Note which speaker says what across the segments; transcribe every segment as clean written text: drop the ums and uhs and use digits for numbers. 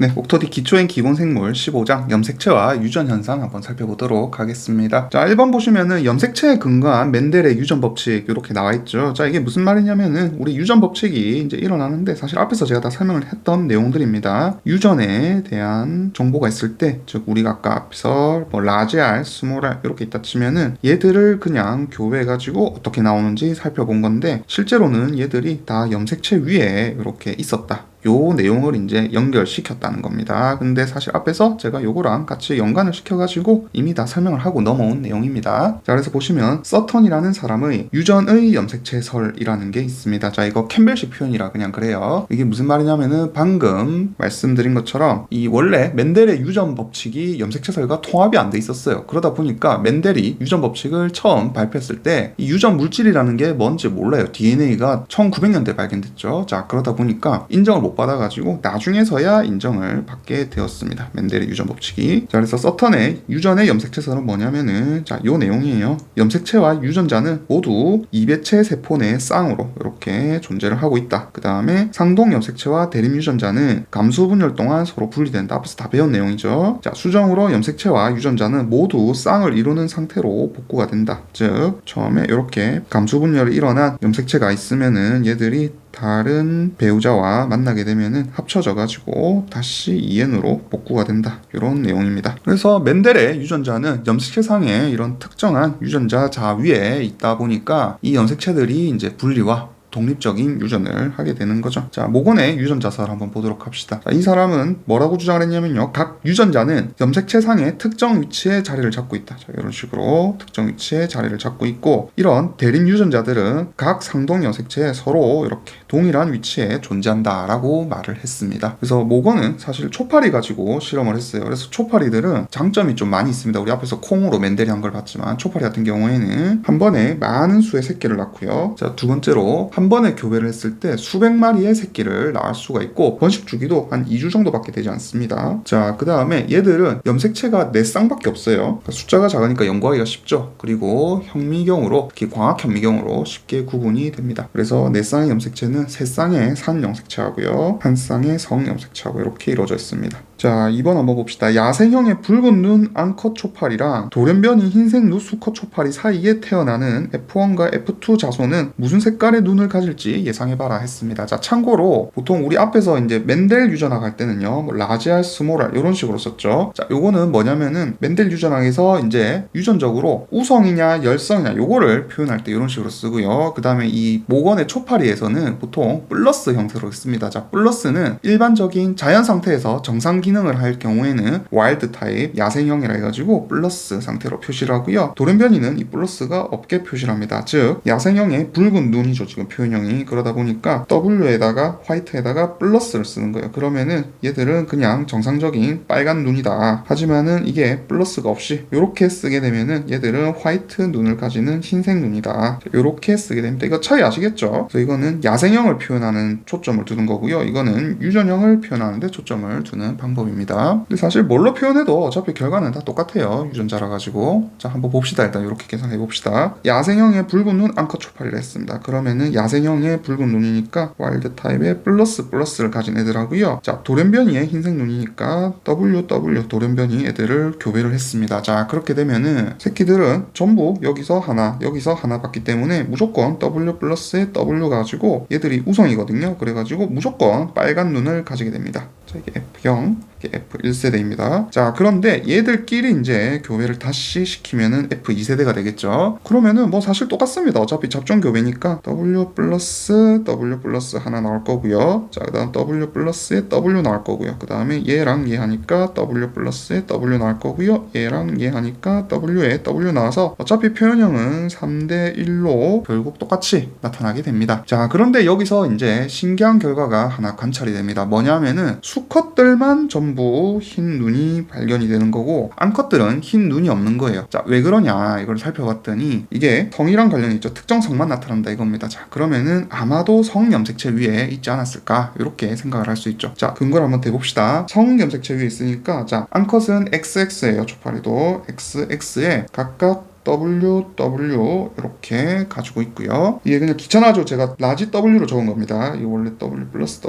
Speaker 1: 네, 옥토디 기초엔 기본생물 15장 염색체와 유전 현상 한번 살펴보도록 하겠습니다. 자, 1번 보시면은 염색체에 근거한 멘델의 유전 법칙 이렇게 나와 있죠. 자, 이게 무슨 말이냐면은 우리 유전 법칙이 이제 일어나는데 사실 앞에서 제가 다 설명을 했던 내용들입니다. 유전에 대한 정보가 있을 때, 즉 우리가 아까 앞에서 뭐 라지 R, 스몰 R 이렇게 있다 치면은 얘들을 그냥 교배해 가지고 어떻게 나오는지 살펴본 건데 실제로는 얘들이 다 염색체 위에 이렇게 있었다. 요 내용을 이제 연결시켰다는 겁니다. 근데 사실 앞에서 제가 요거랑 같이 연관을 시켜가지고 이미 다 설명을 하고 넘어온 내용입니다. 자, 그래서 보시면 서턴이라는 사람의 유전의 염색체설이라는 게 있습니다. 자, 이거 캠벨식 표현이라 그냥 그래요. 이게 무슨 말이냐면은 방금 말씀드린 것처럼 이 원래 멘델의 유전 법칙이 염색체설과 통합이 안 돼 있었어요. 그러다 보니까 멘델이 유전 법칙을 처음 발표했을 때 이 유전 물질이라는 게 뭔지 몰라요. DNA가 1900년대에 발견됐죠. 자, 그러다 보니까 인정을 못 받아가지고 나중에서야 인정을 받게 되었습니다. 멘델의 유전 법칙이. 자, 그래서 서턴의 유전의 염색체설은 뭐냐면은 자, 요 내용이에요. 염색체와 유전자는 모두 이배체 세포 내 쌍으로 이렇게 존재를 하고 있다. 그 다음에 상동 염색체와 대립 유전자는 감수 분열 동안 서로 분리된다. 앞에서 다 배운 내용이죠. 자, 수정으로 염색체와 유전자는 모두 쌍을 이루는 상태로 복구가 된다. 즉 처음에 이렇게 감수 분열이 일어난 염색체가 있으면은 얘들이 다른 배우자와 만나게 되면은 합쳐져 가지고 다시 EN으로 복구가 된다. 이런 내용입니다. 그래서 멘델의 유전자는 염색체상에 이런 특정한 유전자 자 위에 있다 보니까 이 염색체들이 이제 분리와 독립적인 유전을 하게 되는 거죠. 자, 모건의 유전자설 한번 보도록 합시다. 자, 이 사람은 뭐라고 주장을 했냐면요. 각 유전자는 염색체상의 특정 위치에 자리를 잡고 있다. 자, 이런 식으로 특정 위치에 자리를 잡고 있고 이런 대립 유전자들은 각 상동 염색체에 서로 이렇게 동일한 위치에 존재한다라고 말을 했습니다. 그래서 모건은 사실 초파리 가지고 실험을 했어요. 그래서 초파리들은 장점이 좀 많이 있습니다. 우리 앞에서 콩으로 멘델이 한 걸 봤지만 초파리 같은 경우에는 한 번에 많은 수의 새끼를 낳고요. 자, 두 번째로 한 번에 교배를 했을 때 수백 마리의 새끼를 낳을 수가 있고 번식 주기도 한 2주 정도밖에 되지 않습니다. 자, 그 다음에 얘들은 염색체가 4쌍밖에 없어요. 그러니까 숫자가 작으니까 연구하기가 쉽죠. 그리고 현미경으로, 특히 광학 현미경으로 쉽게 구분이 됩니다. 그래서 4쌍의 염색체는 3쌍의 산 염색체하고요, 1쌍의 성 염색체하고 이렇게 이루어져 있습니다. 자, 2번 한번 봅시다. 야생형의 붉은 눈 암컷 초파리랑 돌연변이 흰색 눈 수컷 초파리 사이에 태어나는 F1과 F2 자손은 무슨 색깔의 눈을 가질지 예상해봐라 했습니다. 자, 참고로 보통 우리 앞에서 이제 멘델 유전학 할 때는요, 뭐 라지 R, 스몰 R 이런 식으로 썼죠. 자, 요거는 뭐냐면은 멘델 유전학에서 이제 유전적으로 우성이냐 열성이냐 요거를 표현할 때 이런 식으로 쓰고요. 그 다음에 이 모건의 초파리에서는 보통 플러스 형태로 씁니다. 자, 플러스는 일반적인 자연 상태에서 정상 기능을 할 경우에는 와일드 타입 야생형이라 해가지고 플러스 상태로 표시를 하고요. 돌연변이는 이 플러스가 없게 표시를 합니다. 즉 야생형의 붉은 눈이죠, 지금 표현형이. 그러다 보니까 W에다가 화이트에다가 플러스를 쓰는 거예요. 그러면은 얘들은 그냥 정상적인 빨간 눈이다. 하지만은 이게 플러스가 없이 이렇게 쓰게 되면은 얘들은 화이트 눈을 가지는 흰색 눈이다. 이렇게 쓰게 됩니다. 이거 차이 아시겠죠? 그래서 이거는 야생형을 표현하는 초점을 두는 거고요. 이거는 유전형을 표현하는데 초점을 두는 방법입니다. 근데 사실 뭘로 표현해도 어차피 결과는 다 똑같아요. 유전자라 가지고. 자, 한번 봅시다. 일단 이렇게 계산해 봅시다. 야생형의 붉은 눈 암컷 초파리를 했습니다. 그러면은 야생형의 붉은 눈이니까 와일드 타입의 플러스를 가진 애들하고요. 자, 돌연변이의 흰색 눈이니까 WW 돌연변이 애들을 교배를 했습니다. 자, 그렇게 되면은 새끼들은 전부 여기서 하나 봤기 때문에 무조건 W 플러스에 W 가지고 얘들이 우성이거든요. 그래가지고 무조건 빨간 눈을 가지게 됩니다. 자, 이게 F0, 이게 F1세대입니다. 자, 그런데 얘들끼리 이제 교배를 다시 시키면은 F2세대가 되겠죠. 그러면은 뭐 사실 똑같습니다. 어차피 접종 교배니까 W 플러스 하나 나올 거고요. 자, 그 다음 W 플러스에 W 나올 거고요. 그 다음에 얘랑 얘 하니까 W 플러스에 W 나올 거고요. 얘랑 얘 하니까 W에 W 나와서 어차피 표현형은 3대1로 결국 똑같이 나타나게 됩니다. 자, 그런데 여기서 이제 신기한 결과가 하나 관찰이 됩니다. 뭐냐면은 수컷들만 전부 흰 눈이 발견이 되는 거고 암컷들은 흰 눈이 없는 거예요. 자, 왜 그러냐 이걸 살펴봤더니 이게 성이랑 관련이 있죠. 특정 성만 나타난다 이겁니다. 자, 그러면은 아마도 성 염색체 위에 있지 않았을까 이렇게 생각을 할 수 있죠. 자, 근거를 한번 대봅시다. 성 염색체 위에 있으니까 자, 암컷은 XX예요. 초파리도 XX에 각각 W 이렇게 가지고 있고요. 이게 그냥 귀찮아져 제가 라지 W로 적은 겁니다. 이 원래 W 플러스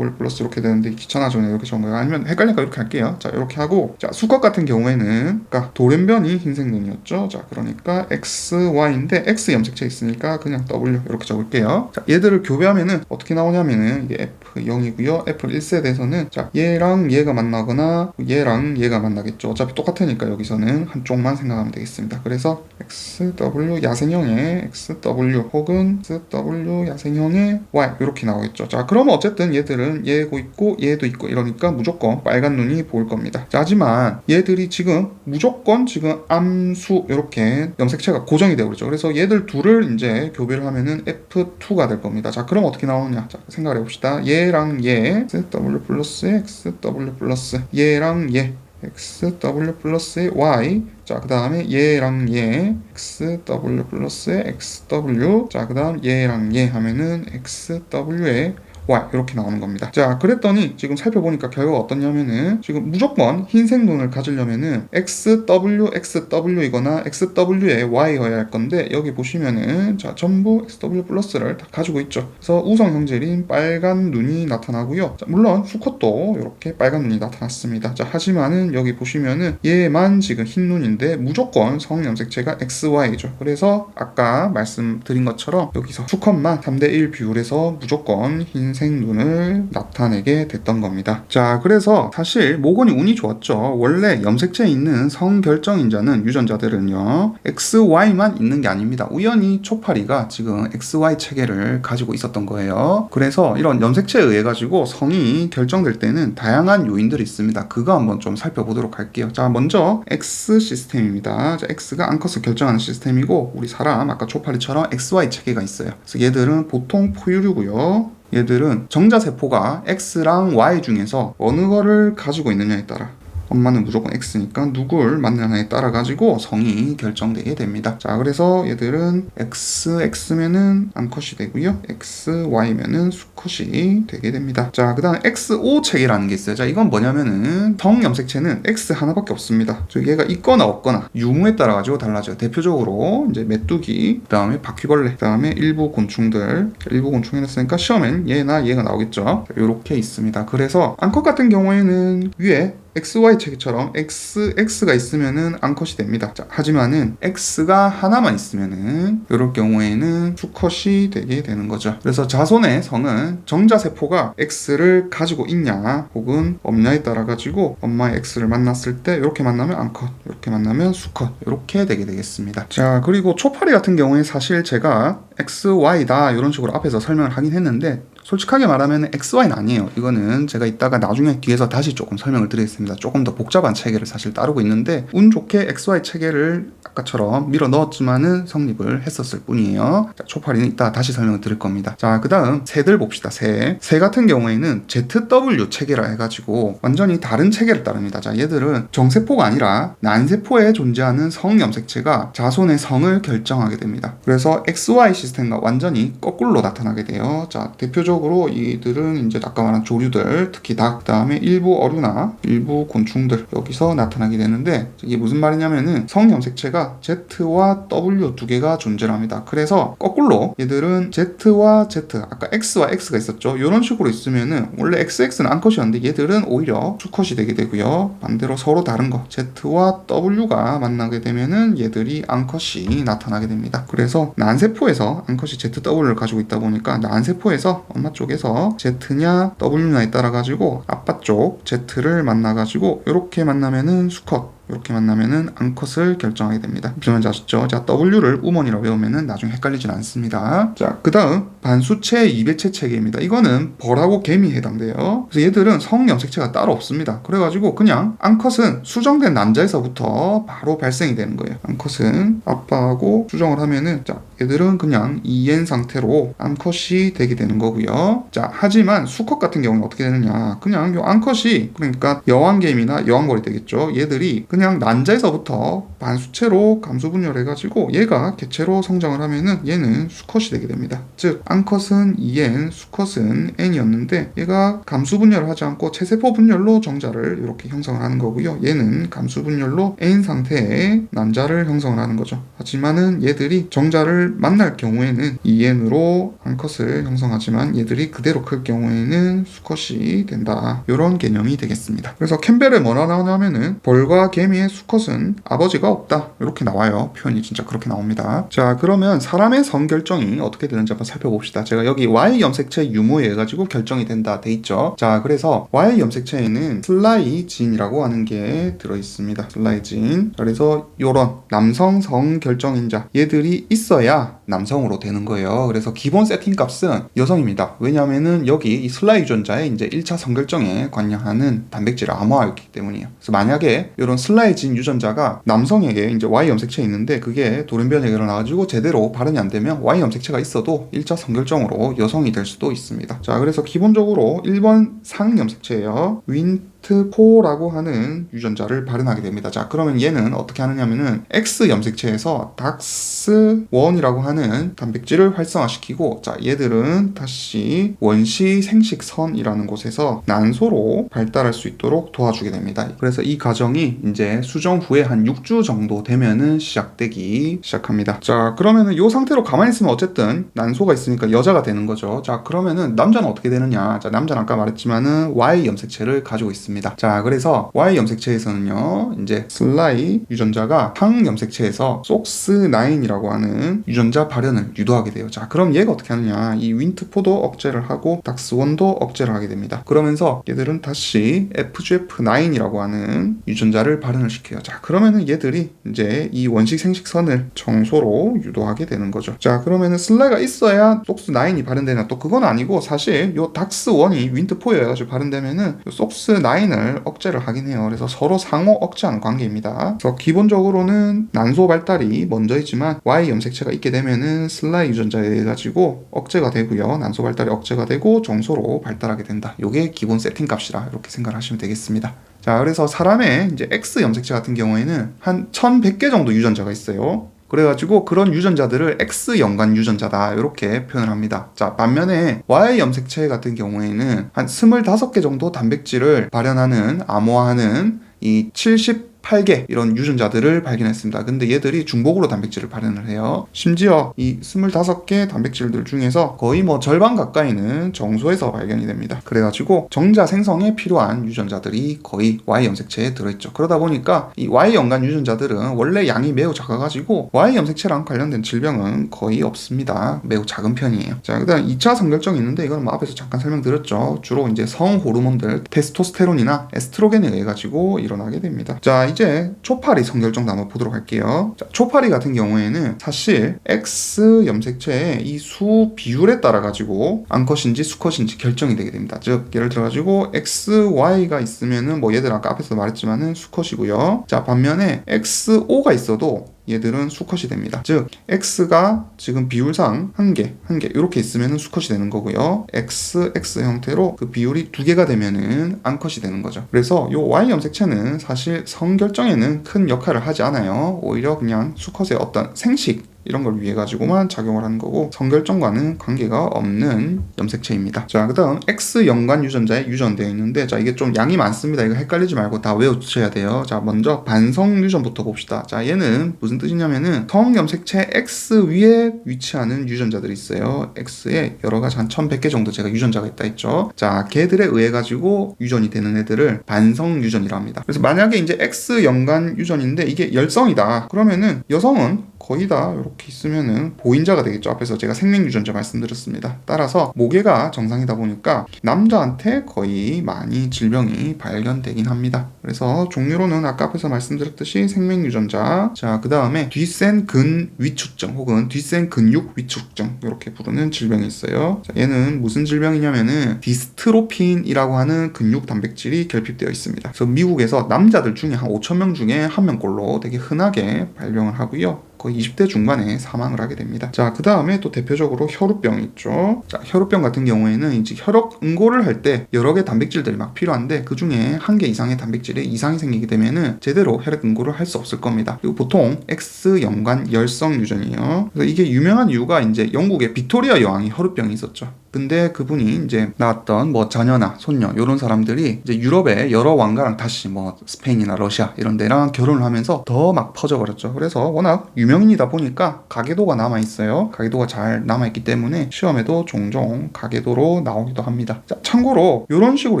Speaker 1: 이렇게 되는데 귀찮아져 이렇게 적은 거예요. 아니면 헷갈리니까 이렇게 할게요. 자 이렇게 하고 자 수컷 같은 경우에는 아까 돌연변이 흰색 눈이었죠. 자 그러니까 XY인데 X 염색체 있으니까 그냥 W 이렇게 적을게요. 자 얘들을 교배하면은 어떻게 나오냐면은 이게 F0이고요. F1세대에서는 자 얘랑 얘가 만나거나 얘랑 얘가 만나겠죠. 어차피 똑같으니까 여기서는 한쪽만 생각하면 되겠습니다. 그래서 XW 야생형의 XW 혹은 XW 야생형의 Y 이렇게 나오겠죠. 자 그러면 어쨌든 얘들은 얘고 있고 얘도 있고 이러니까 무조건 빨간 눈이 보일 겁니다. 자, 하지만 얘들이 지금 무조건 지금 암수 이렇게 염색체가 고정이 되고 있죠. 그래서 얘들 둘을 이제 교배를 하면은 F2가 될 겁니다. 자 그럼 어떻게 나오느냐 자 생각을 해봅시다. 얘랑 얘 XW 플러스 XW 플러스 얘랑 얘 XW 플러스 Y 자 그 다음에 얘랑 얘 XW 플러스 XW 자 그 다음 얘랑 얘 하면은 XW의 Y 이렇게 나오는 겁니다. 자 그랬더니 지금 살펴보니까 결과가 어떠냐면은 지금 무조건 흰색 눈을 가지려면은 XW이거나 XW의 Y여야 할 건데 여기 보시면은 자 전부 XW 플러스를 다 가지고 있죠. 그래서 우성 형질인 빨간 눈이 나타나고요. 자, 물론 수컷도 이렇게 빨간 눈이 나타났습니다. 자 하지만은 여기 보시면은 얘만 지금 흰 눈인데 무조건 성 염색체가 XY죠. 그래서 아까 말씀드린 것처럼 여기서 수컷만 3대1 비율에서 무조건 흰 생눈을 나타내게 됐던 겁니다. 자 그래서 사실 모건이 운이 좋았죠. 원래 염색체에 있는 성결정인자는 유전자들은요 XY만 있는 게 아닙니다. 우연히 초파리가 지금 XY 체계를 가지고 있었던 거예요. 그래서 이런 염색체에 의해 가지고 성이 결정될 때는 다양한 요인들이 있습니다. 그거 한번 좀 살펴보도록 할게요. 자 먼저 X 시스템입니다. 자, X가 암컷을 결정하는 시스템이고 우리 사람 아까 초파리처럼 XY 체계가 있어요. 그래서 얘들은 보통 포유류고요. 얘들은 정자세포가 X랑 Y 중에서 어느 거를 가지고 있느냐에 따라 엄마는 무조건 X니까 누굴 만나냐에 따라 가지고 성이 결정되게 됩니다. 자 그래서 얘들은 XX면은 암컷이 되고요. XY면은 수컷이 되게 됩니다. 자 그 다음 XO 체계라는 게 있어요. 자 이건 뭐냐면은 성 염색체는 X 하나밖에 없습니다. 즉 얘가 있거나 없거나 유무에 따라 가지고 달라져요. 대표적으로 이제 메뚜기, 그 다음에 바퀴벌레, 그 다음에 일부 곤충들, 일부 곤충이 했으니까 시험엔 얘나 얘가 나오겠죠. 이렇게 있습니다. 그래서 암컷 같은 경우에는 위에 XY 체계처럼 XX가 있으면은 암컷이 됩니다. 자, 하지만은 X가 하나만 있으면은 이럴 경우에는 수컷이 되게 되는 거죠. 그래서 자손의 성은 정자세포가 X를 가지고 있냐 혹은 없냐에 따라 가지고 엄마의 X를 만났을 때 이렇게 만나면 암컷, 이렇게 만나면 수컷 이렇게 되게 되겠습니다. 자 그리고 초파리 같은 경우에 사실 제가 XY다 이런 식으로 앞에서 설명을 하긴 했는데 솔직하게 말하면 XY는 아니에요. 이거는 제가 이따가 나중에 뒤에서 다시 조금 설명을 드리겠습니다. 조금 더 복잡한 체계를 사실 따르고 있는데 운 좋게 XY 체계를 아까처럼 밀어 넣었지만은 성립을 했었을 뿐이에요. 자, 초파리는 이따 다시 설명을 드릴 겁니다. 자, 그 다음 새들 봅시다. 새 같은 경우에는 ZW 체계라 해가지고 완전히 다른 체계를 따릅니다. 자, 얘들은 정세포가 아니라 난세포에 존재하는 성 염색체가 자손의 성을 결정하게 됩니다. 그래서 XY 시스템과 완전히 거꾸로 나타나게 돼요. 자, 대표적으로 이들은 이제 아까 말한 조류들, 특히 닭, 그 다음에 일부 어류나 일부 곤충들 여기서 나타나게 되는데 이게 무슨 말이냐면은 성 염색체가 Z와 W 두 개가 존재를 합니다. 그래서 거꾸로 얘들은 Z와 Z, 아까 X와 X가 있었죠. 이런 식으로 있으면은 원래 XX는 암컷이었는데 얘들은 오히려 수컷이 되게 되고요. 반대로 서로 다른 거 Z와 W가 만나게 되면은 얘들이 암컷이 나타나게 됩니다. 그래서 난세포에서 암컷이 ZW를 가지고 있다 보니까 난세포에서 엄마 쪽에서 Z냐 W냐에 따라 가지고 아빠 쪽 Z를 만나 가지고 이렇게 만나면은 수컷, 이렇게 만나면은 암컷을 결정하게 됩니다. 무슨 말인지 아시죠? 자, W를 우먼이라고 외우면은 나중에 헷갈리진 않습니다. 자, 그 다음 반수체 이배체 체계입니다. 이거는 벌하고 개미에 해당돼요. 그래서 얘들은 성 염색체가 따로 없습니다. 그래가지고 그냥 암컷은 수정된 남자에서부터 바로 발생이 되는 거예요. 암컷은 아빠하고 수정을 하면은 자, 얘들은 그냥 EN 상태로 암컷이 되게 되는 거고요. 자, 하지만 수컷 같은 경우는 어떻게 되느냐? 그냥 요 암컷이 그러니까 여왕개미나 여왕벌이 되겠죠. 얘들이 그냥 난자에서부터 반수체로 감수 분열해가지고 얘가 개체로 성장을 하면은 얘는 수컷이 되게 됩니다. 즉 암컷은 2n, 수컷은 n이었는데 얘가 감수 분열을 하지 않고 체세포 분열로 정자를 이렇게 형성을 하는 거고요. 얘는 감수 분열로 n 상태의 난자를 형성을 하는 거죠. 하지만은 얘들이 정자를 만날 경우에는 2n으로 암컷을 형성하지만 얘들이 그대로 클 경우에는 수컷이 된다. 이런 개념이 되겠습니다. 그래서 캠벨에 뭐라 나오냐면은 벌과 개미의 수컷은 아버지가 없다. 이렇게 나와요. 표현이 진짜 그렇게 나옵니다. 자, 그러면 사람의 성 결정이 어떻게 되는지 한번 살펴봅시다. 제가 여기 Y 염색체 유무에 해가지고 결정이 된다 돼 있죠. 자, 그래서 Y 염색체에는 슬라이진이라고 하는 게 들어있습니다. 슬라이진. 그래서 요런 남성 성 결정인자 얘들이 있어야 남성으로 되는 거예요. 그래서 기본 세팅 값은 여성입니다. 왜냐하면은 여기 이 슬라이 유전자의 이제 1차 성결정에 관여하는 단백질을 암호화했기 때문이에요. 그래서 만약에 이런 슬라이진 유전자가 남성에게 이제 Y 염색체에 있는데 그게 돌연변이가 일어나가지고 제대로 발현이 안 되면 Y 염색체가 있어도 1차 성결정으로 여성이 될 수도 있습니다. 자, 그래서 기본적으로 1번 상 염색체예요. 윈트4라고 하는 유전자를 발현하게 됩니다. 자, 그러면 얘는 어떻게 하느냐면은 X 염색체에서 DAX1이라고 하는 단백질을 활성화시키고, 자, 얘들은 다시 원시 생식선이라는 곳에서 난소로 발달할 수 있도록 도와주게 됩니다. 그래서 이 과정이 이제 수정 후에 한 6주 정도 되면은 시작되기 시작합니다. 자, 그러면은 이 상태로 가만히 있으면 어쨌든 난소가 있으니까 여자가 되는 거죠. 자, 그러면은 남자는 어떻게 되느냐? 자, 남자는 아까 말했지만은 Y 염색체를 가지고 있습니다. 자, 그래서 Y 염색체에서는요, 이제 슬라이 유전자가 항 염색체에서 SOX9이라고 하는 유전자 발현을 유도하게 돼요. 자, 그럼 얘가 어떻게 하느냐? 이 윈트4도 억제를 하고 DAX1도 억제를 하게 됩니다. 그러면서 얘들은 다시 FGF9이라고 하는 유전자를 발현을 시켜요. 자, 그러면은 얘들이 이제 이 원식 생식선을 정소로 유도하게 되는 거죠. 자, 그러면은 슬라이가 있어야 SOX9이 발현되나? 또 그건 아니고 사실 요 DAX1이 윈트4에 해가지고 발현되면은 요 SOX9을 억제를 하긴 해요. 그래서 서로 상호 억제하는 관계입니다. 그래서 기본적으로는 난소 발달이 먼저이지만 Y 염색체가 있게 되면은 슬라이 유전자에 의해 가지고 억제가 되고요. 난소 발달이 억제가 되고 정소로 발달하게 된다. 요게 기본 세팅 값이라 이렇게 생각을 하시면 되겠습니다. 자, 그래서 사람의 이제 X 염색체 같은 경우에는 한 1100개 정도 유전자가 있어요. 그래가지고 그런 유전자들을 X 연관 유전자다 이렇게 표현을 합니다. 자, 반면에 Y 염색체 같은 경우에는 한 25개 정도 단백질을 발현하는 암호화하는 이 78개 이런 유전자들을 발견했습니다. 근데 얘들이 중복으로 단백질을 발현을 해요. 심지어 이 25개 단백질들 중에서 거의 뭐 절반 가까이는 정소에서 발견이 됩니다. 그래가지고 정자 생성에 필요한 유전자들이 거의 Y 염색체에 들어있죠. 그러다 보니까 이 Y 연관 유전자들은 원래 양이 매우 작아가지고 Y 염색체랑 관련된 질병은 거의 없습니다. 매우 작은 편이에요. 자, 그 다음 2차 성결정이 있는데 이건 뭐 앞에서 잠깐 설명드렸죠. 주로 이제 성 호르몬들 테스토스테론이나 에스트로겐에 의해 가지고 일어나게 됩니다. 자, 이제 초파리 성결정도 한번 보도록 할게요. 자, 초파리 같은 경우에는 사실 X 염색체의 이 수 비율에 따라 가지고 암컷인지 수컷인지 결정이 되게 됩니다. 즉 예를 들어 가지고 XY가 있으면은 뭐 얘들 아까 앞에서 말했지만은 수컷이고요. 자, 반면에 XO가 있어도 얘들은 수컷이 됩니다. 즉 X가 지금 비율상 한 개 이렇게 있으면 수컷이 되는 거고요. XX 형태로 그 비율이 2개가 되면은 암컷이 되는 거죠. 그래서 요 Y 염색체는 사실 성결정에는 큰 역할을 하지 않아요. 오히려 그냥 수컷의 어떤 생식 이런 걸 위해 가지고만 작용을 하는 거고 성결정과는 관계가 없는 염색체입니다. 자, 그 다음 X 연관 유전자에 유전되어 있는데, 자, 이게 좀 양이 많습니다. 이거 헷갈리지 말고 다 외우셔야 돼요. 자, 먼저 반성 유전부터 봅시다. 자, 얘는 무슨 뜻이냐면은 성 염색체 X 위에 위치하는 유전자들이 있어요. X에 여러 가지 한 1100개 정도 제가 유전자가 있다 했죠. 자, 걔들에 의해 가지고 유전이 되는 애들을 반성 유전이라 합니다. 그래서 만약에 이제 X 연관 유전인데 이게 열성이다. 그러면은 여성은 거의 다 이렇게 있으면은 보인자가 되겠죠. 앞에서 제가 생명유전자 말씀드렸습니다. 따라서 모계가 정상이다 보니까 남자한테 거의 많이 질병이 발견되긴 합니다. 그래서 종류로는 아까 앞에서 말씀드렸듯이 생명유전자, 자, 그 다음에 뒤센 근 위축증 혹은 뒤센 근육 위축증 이렇게 부르는 질병이 있어요. 자, 얘는 무슨 질병이냐면은 디스트로핀이라고 하는 근육 단백질이 결핍되어 있습니다. 그래서 미국에서 남자들 중에 한 5,000명 중에 1명꼴로 되게 흔하게 발병을 하고요. 거의 20대 중반에 사망을 하게 됩니다. 자, 그 다음에 또 대표적으로 혈우병이 있죠. 자, 혈우병 같은 경우에는 이제 혈액 응고를 할 때 여러 개 단백질들이 막 필요한데 그 중에 한 개 이상의 단백질에 이상이 생기게 되면은 제대로 혈액 응고를 할 수 없을 겁니다. 그리고 보통 X연관 열성 유전이에요. 그래서 이게 유명한 이유가 이제 영국의 빅토리아 여왕이 혈우병이 있었죠. 근데 그분이 이제 낳았던 뭐 자녀나 손녀 이런 사람들이 이제 유럽의 여러 왕가랑 다시 뭐 스페인이나 러시아 이런 데랑 결혼을 하면서 더 막 퍼져버렸죠. 그래서 워낙 유명인이다 보니까 가계도가 남아있어요. 가계도가 잘 남아있기 때문에 시험에도 종종 가계도로 나오기도 합니다. 자, 참고로 이런 식으로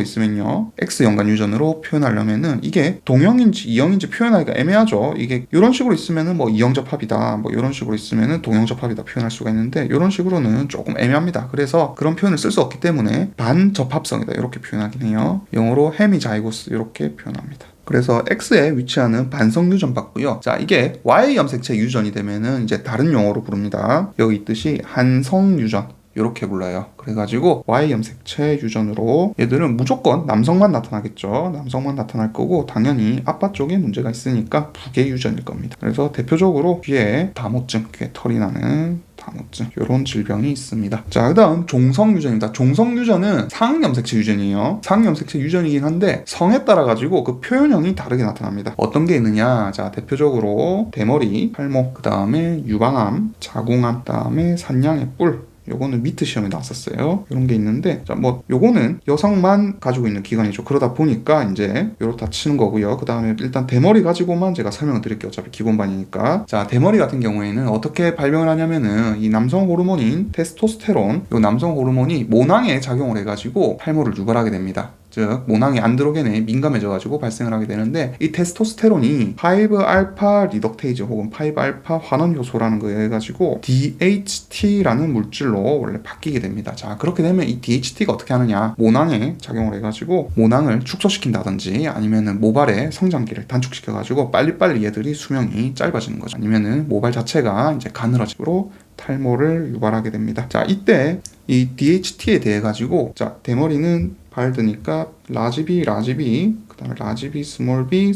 Speaker 1: 있으면요, X연관 유전으로 표현하려면은 이게 동형인지 이형인지 표현하기가 애매하죠. 이게 이런 식으로 있으면은 뭐 이형접합이다, 뭐 이런 식으로 있으면은 동형접합이다 표현할 수가 있는데 이런 식으로는 조금 애매합니다. 그래서 그런 표현을 쓸 수 없기 때문에 반접합성이다 이렇게 표현하긴 해요. 영어로 헤미자이고스 이렇게 표현합니다. 그래서 X에 위치하는 반성 유전 받고요. 자, 이게 Y 염색체 유전이 되면은 이제 다른 용어로 부릅니다. 여기 있듯이 한성 유전 이렇게 불러요. 그래가지고 Y 염색체 유전으로 얘들은 무조건 남성만 나타나겠죠. 남성만 나타날 거고 당연히 아빠 쪽에 문제가 있으니까 부계 유전일 겁니다. 그래서 대표적으로 귀에 다모증, 귀에 털이 나는 다모증 이런 질병이 있습니다. 자, 그 다음 종성 유전입니다. 종성 유전은 상응 염색체 유전이에요. 상응 염색체 유전이긴 한데 성에 따라 가지고 그 표현형이 다르게 나타납니다. 어떤 게 있느냐? 자, 대표적으로 대머리, 탈모, 그 다음에 유방암, 자궁암, 그 다음에 산양의 뿔, 요거는 미트 시험에 나왔었어요. 이런 게 있는데, 자, 뭐 요거는 여성만 가지고 있는 기관이죠. 그러다 보니까 이제 요렇다 치는 거고요. 그 다음에 일단 대머리 가지고만 제가 설명을 드릴게요. 어차피 기본반이니까. 자, 대머리 같은 경우에는 어떻게 발병을 하냐면은 이 남성 호르몬인 테스토스테론, 요 남성 호르몬이 모낭에 작용을 해가지고 탈모를 유발하게 됩니다. 즉 모낭의 안드로겐에 민감해져가지고 발생을 하게 되는데, 이 테스토스테론이 5알파 리덕테이즈 혹은 5알파 환원 효소라는 거에 해가지고 DHT라는 물질로 원래 바뀌게 됩니다. 자, 그렇게 되면 이 DHT가 어떻게 하느냐, 모낭에 작용을 해가지고 모낭을 축소시킨다든지 아니면은 모발의 성장기를 단축시켜가지고 빨리빨리 얘들이 수명이 짧아지는 거죠. 아니면은 모발 자체가 이제 가늘어지고 탈모를 유발하게 됩니다. 자, 이때 이 DHT에 대해 가지고, 자, 대머리는 발드니까 라지비, 그 다음에 라지비, 스몰 b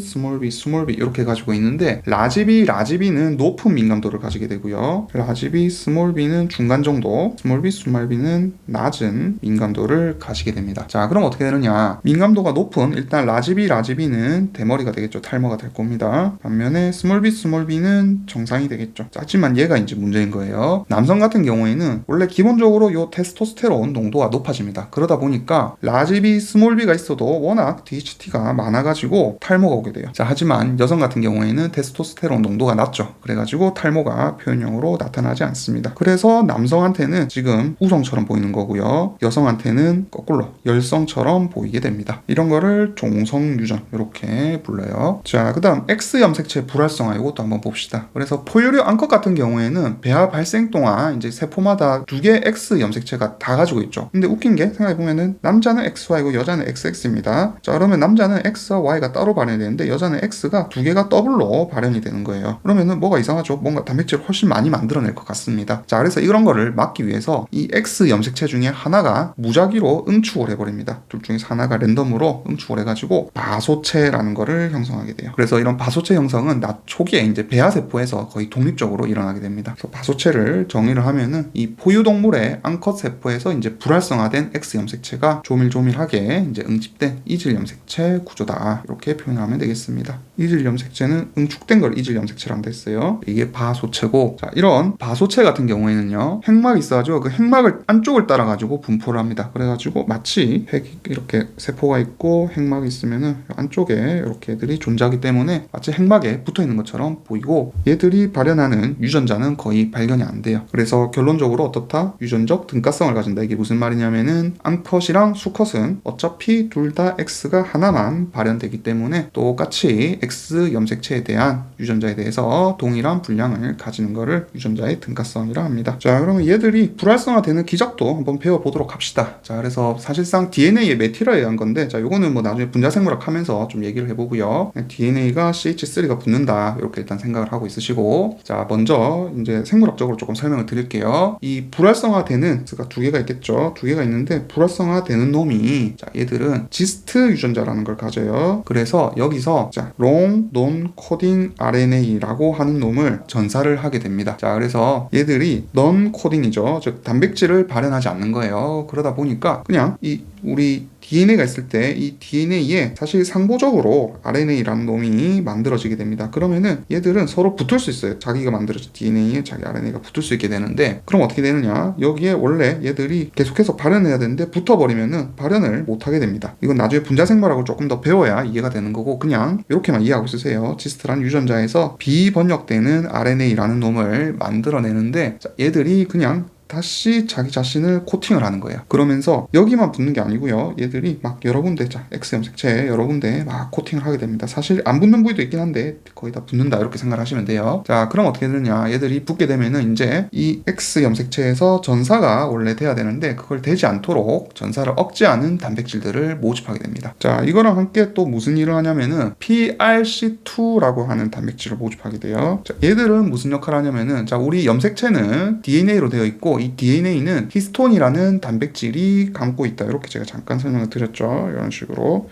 Speaker 1: 이렇게 가지고 있는데, 라지비는 높은 민감도를 가지게 되고요. 라지비, 스몰 b는 중간 정도, 스몰 b는 낮은 민감도를 가지게 됩니다. 자, 그럼 어떻게 되느냐? 민감도가 높은 일단 라지비는 대머리가 되겠죠. 탈모가 될 겁니다. 반면에 스몰 b는 정상이 되겠죠. 자, 하지만 얘가 이제 문제인 거예요. 남성 같은 경우에는 원래 기본적으로 요 테스토스테론 농도가 높아집니다. 그러다 보니까 라지비, 스몰 b가 있어도 워낙 DHT가 많아가지고 탈모가 오게 돼요. 자, 하지만 여성 같은 경우에는 테스토스테론 농도가 낮죠. 그래가지고 탈모가 표현형으로 나타나지 않습니다. 그래서 남성한테는 지금 우성처럼 보이는 거고요. 여성한테는 거꾸로 열성처럼 보이게 됩니다. 이런 거를 종성 유전 이렇게 불러요. 자, 그 다음 X 염색체 불활성화 이것도 한번 봅시다. 그래서 포유류 암컷 같은 경우에는 배아 발생 동안 이제 세포마다 두 개의 X 염색체가 다 가지고 있죠. 근데 웃긴 게 생각해보면은 남자는 XY고 여자는 XX입니다. 자, 그러면 남자는 X와 Y가 따로 발현이 되는데 여자는 X가 두 개가 더블로 발현이 되는 거예요. 그러면은 뭐가 이상하죠? 뭔가 단백질을 훨씬 많이 만들어낼 것 같습니다. 자, 그래서 이런 거를 막기 위해서 이 X 염색체 중에 하나가 무작위로 응축을 해버립니다. 둘 중에서 하나가 랜덤으로 응축을 해가지고 바소체라는 거를 형성하게 돼요. 그래서 이런 바소체 형성은 낮 초기에 이제 배아세포에서 거의 독립적으로 일어나게 됩니다. 그래서 바소체를 정의를 하면은 이 포유동물의 암컷 세포에서 이제 불활성화된 X 염색체가 조밀조밀하게 이제 응집된 이질 염색체 구조다 이렇게 표현하면 되겠습니다. 이질 염색체는 응축된 걸 이질 염색체라고 했어요. 이게 바소체고, 자, 이런 바소체 같은 경우에는요, 핵막이 있어가지고 그 핵막을 안쪽을 따라가지고 분포를 합니다. 그래가지고 마치 이렇게 세포가 있고 핵막이 있으면은 안쪽에 이렇게 애들이 존재하기 때문에 마치 핵막에 붙어 있는 것처럼 보이고, 얘들이 발현하는 유전자는 거의 발견이 안 돼요. 그래서 결론적으로 어떻다? 유전적 등가성을 가진다. 이게 무슨 말이냐면은 암컷이랑 수컷은 어차피 둘 다 X가 하나만 발현되기 때문에 똑같이 X 염색체에 대한 유전자에 대해서 동일한 분량을 가지는 거를 유전자의 등가성이라 합니다. 자, 그러면 얘들이 불활성화되는 기적도 한번 배워보도록 합시다. 자, 그래서 사실상 DNA의 메틸에 의한 건데, 자, 요거는 뭐 나중에 분자생물학 하면서 좀 얘기를 해보고요. DNA가 CH3가 붙는다 이렇게 일단 생각을 하고 있으시고, 자, 먼저 이제 생물학적으로 조금 설명을 드릴게요. 이 불활성화되는 X가 두 개가 있겠죠. 두 개가 있는데 불활성화되는 놈이, 자, 얘들은 지스트 유전자라는 걸 가져요. 그래서 여기서 자, long non-coding RNA라고 하는 놈을 전사를 하게 됩니다. 자, 그래서 얘들이 non-coding이죠. 즉 단백질을 발현하지 않는 거예요. 그러다 보니까 그냥 우리 DNA가 있을 때 이 DNA에 사실 상보적으로 RNA라는 놈이 만들어지게 됩니다. 그러면은 얘들은 서로 붙을 수 있어요. 자기가 만들어진 DNA에 자기 RNA가 붙을 수 있게 되는데, 그럼 어떻게 되느냐? 여기에 원래 얘들이 계속해서 발현해야 되는데 붙어버리면은 발현을 못하게 됩니다. 이건 나중에 분자생물학을 조금 더 배워야 이해가 되는 거고, 그냥 이렇게만 이해하고 있으세요. 지스트란 유전자에서 비번역되는 RNA라는 놈을 만들어내는데, 자, 얘들이 그냥 다시 자기 자신을 코팅을 하는 거예요. 그러면서 여기만 붙는 게 아니고요. 얘들이 막 여러 군데, 자, X 염색체에 여러 군데 막 코팅을 하게 됩니다. 사실 안 붙는 부위도 있긴 한데 거의 다 붙는다 이렇게 생각을 하시면 돼요. 자, 그럼 어떻게 되느냐? 얘들이 붙게 되면은 이제 이 X 염색체에서 전사가 원래 돼야 되는데 그걸 되지 않도록 전사를 억제하는 단백질들을 모집하게 됩니다. 자, 이거랑 함께 또 무슨 일을 하냐면은 PRC2라고 하는 단백질을 모집하게 돼요. 자, 얘들은 무슨 역할을 하냐면은, 자, 우리 염색체는 DNA로 되어 있고 이 DNA는 히스톤이라는 단백질이 감고 있다. 이렇게 제가 잠깐 설명을 드렸죠. 이런 식으로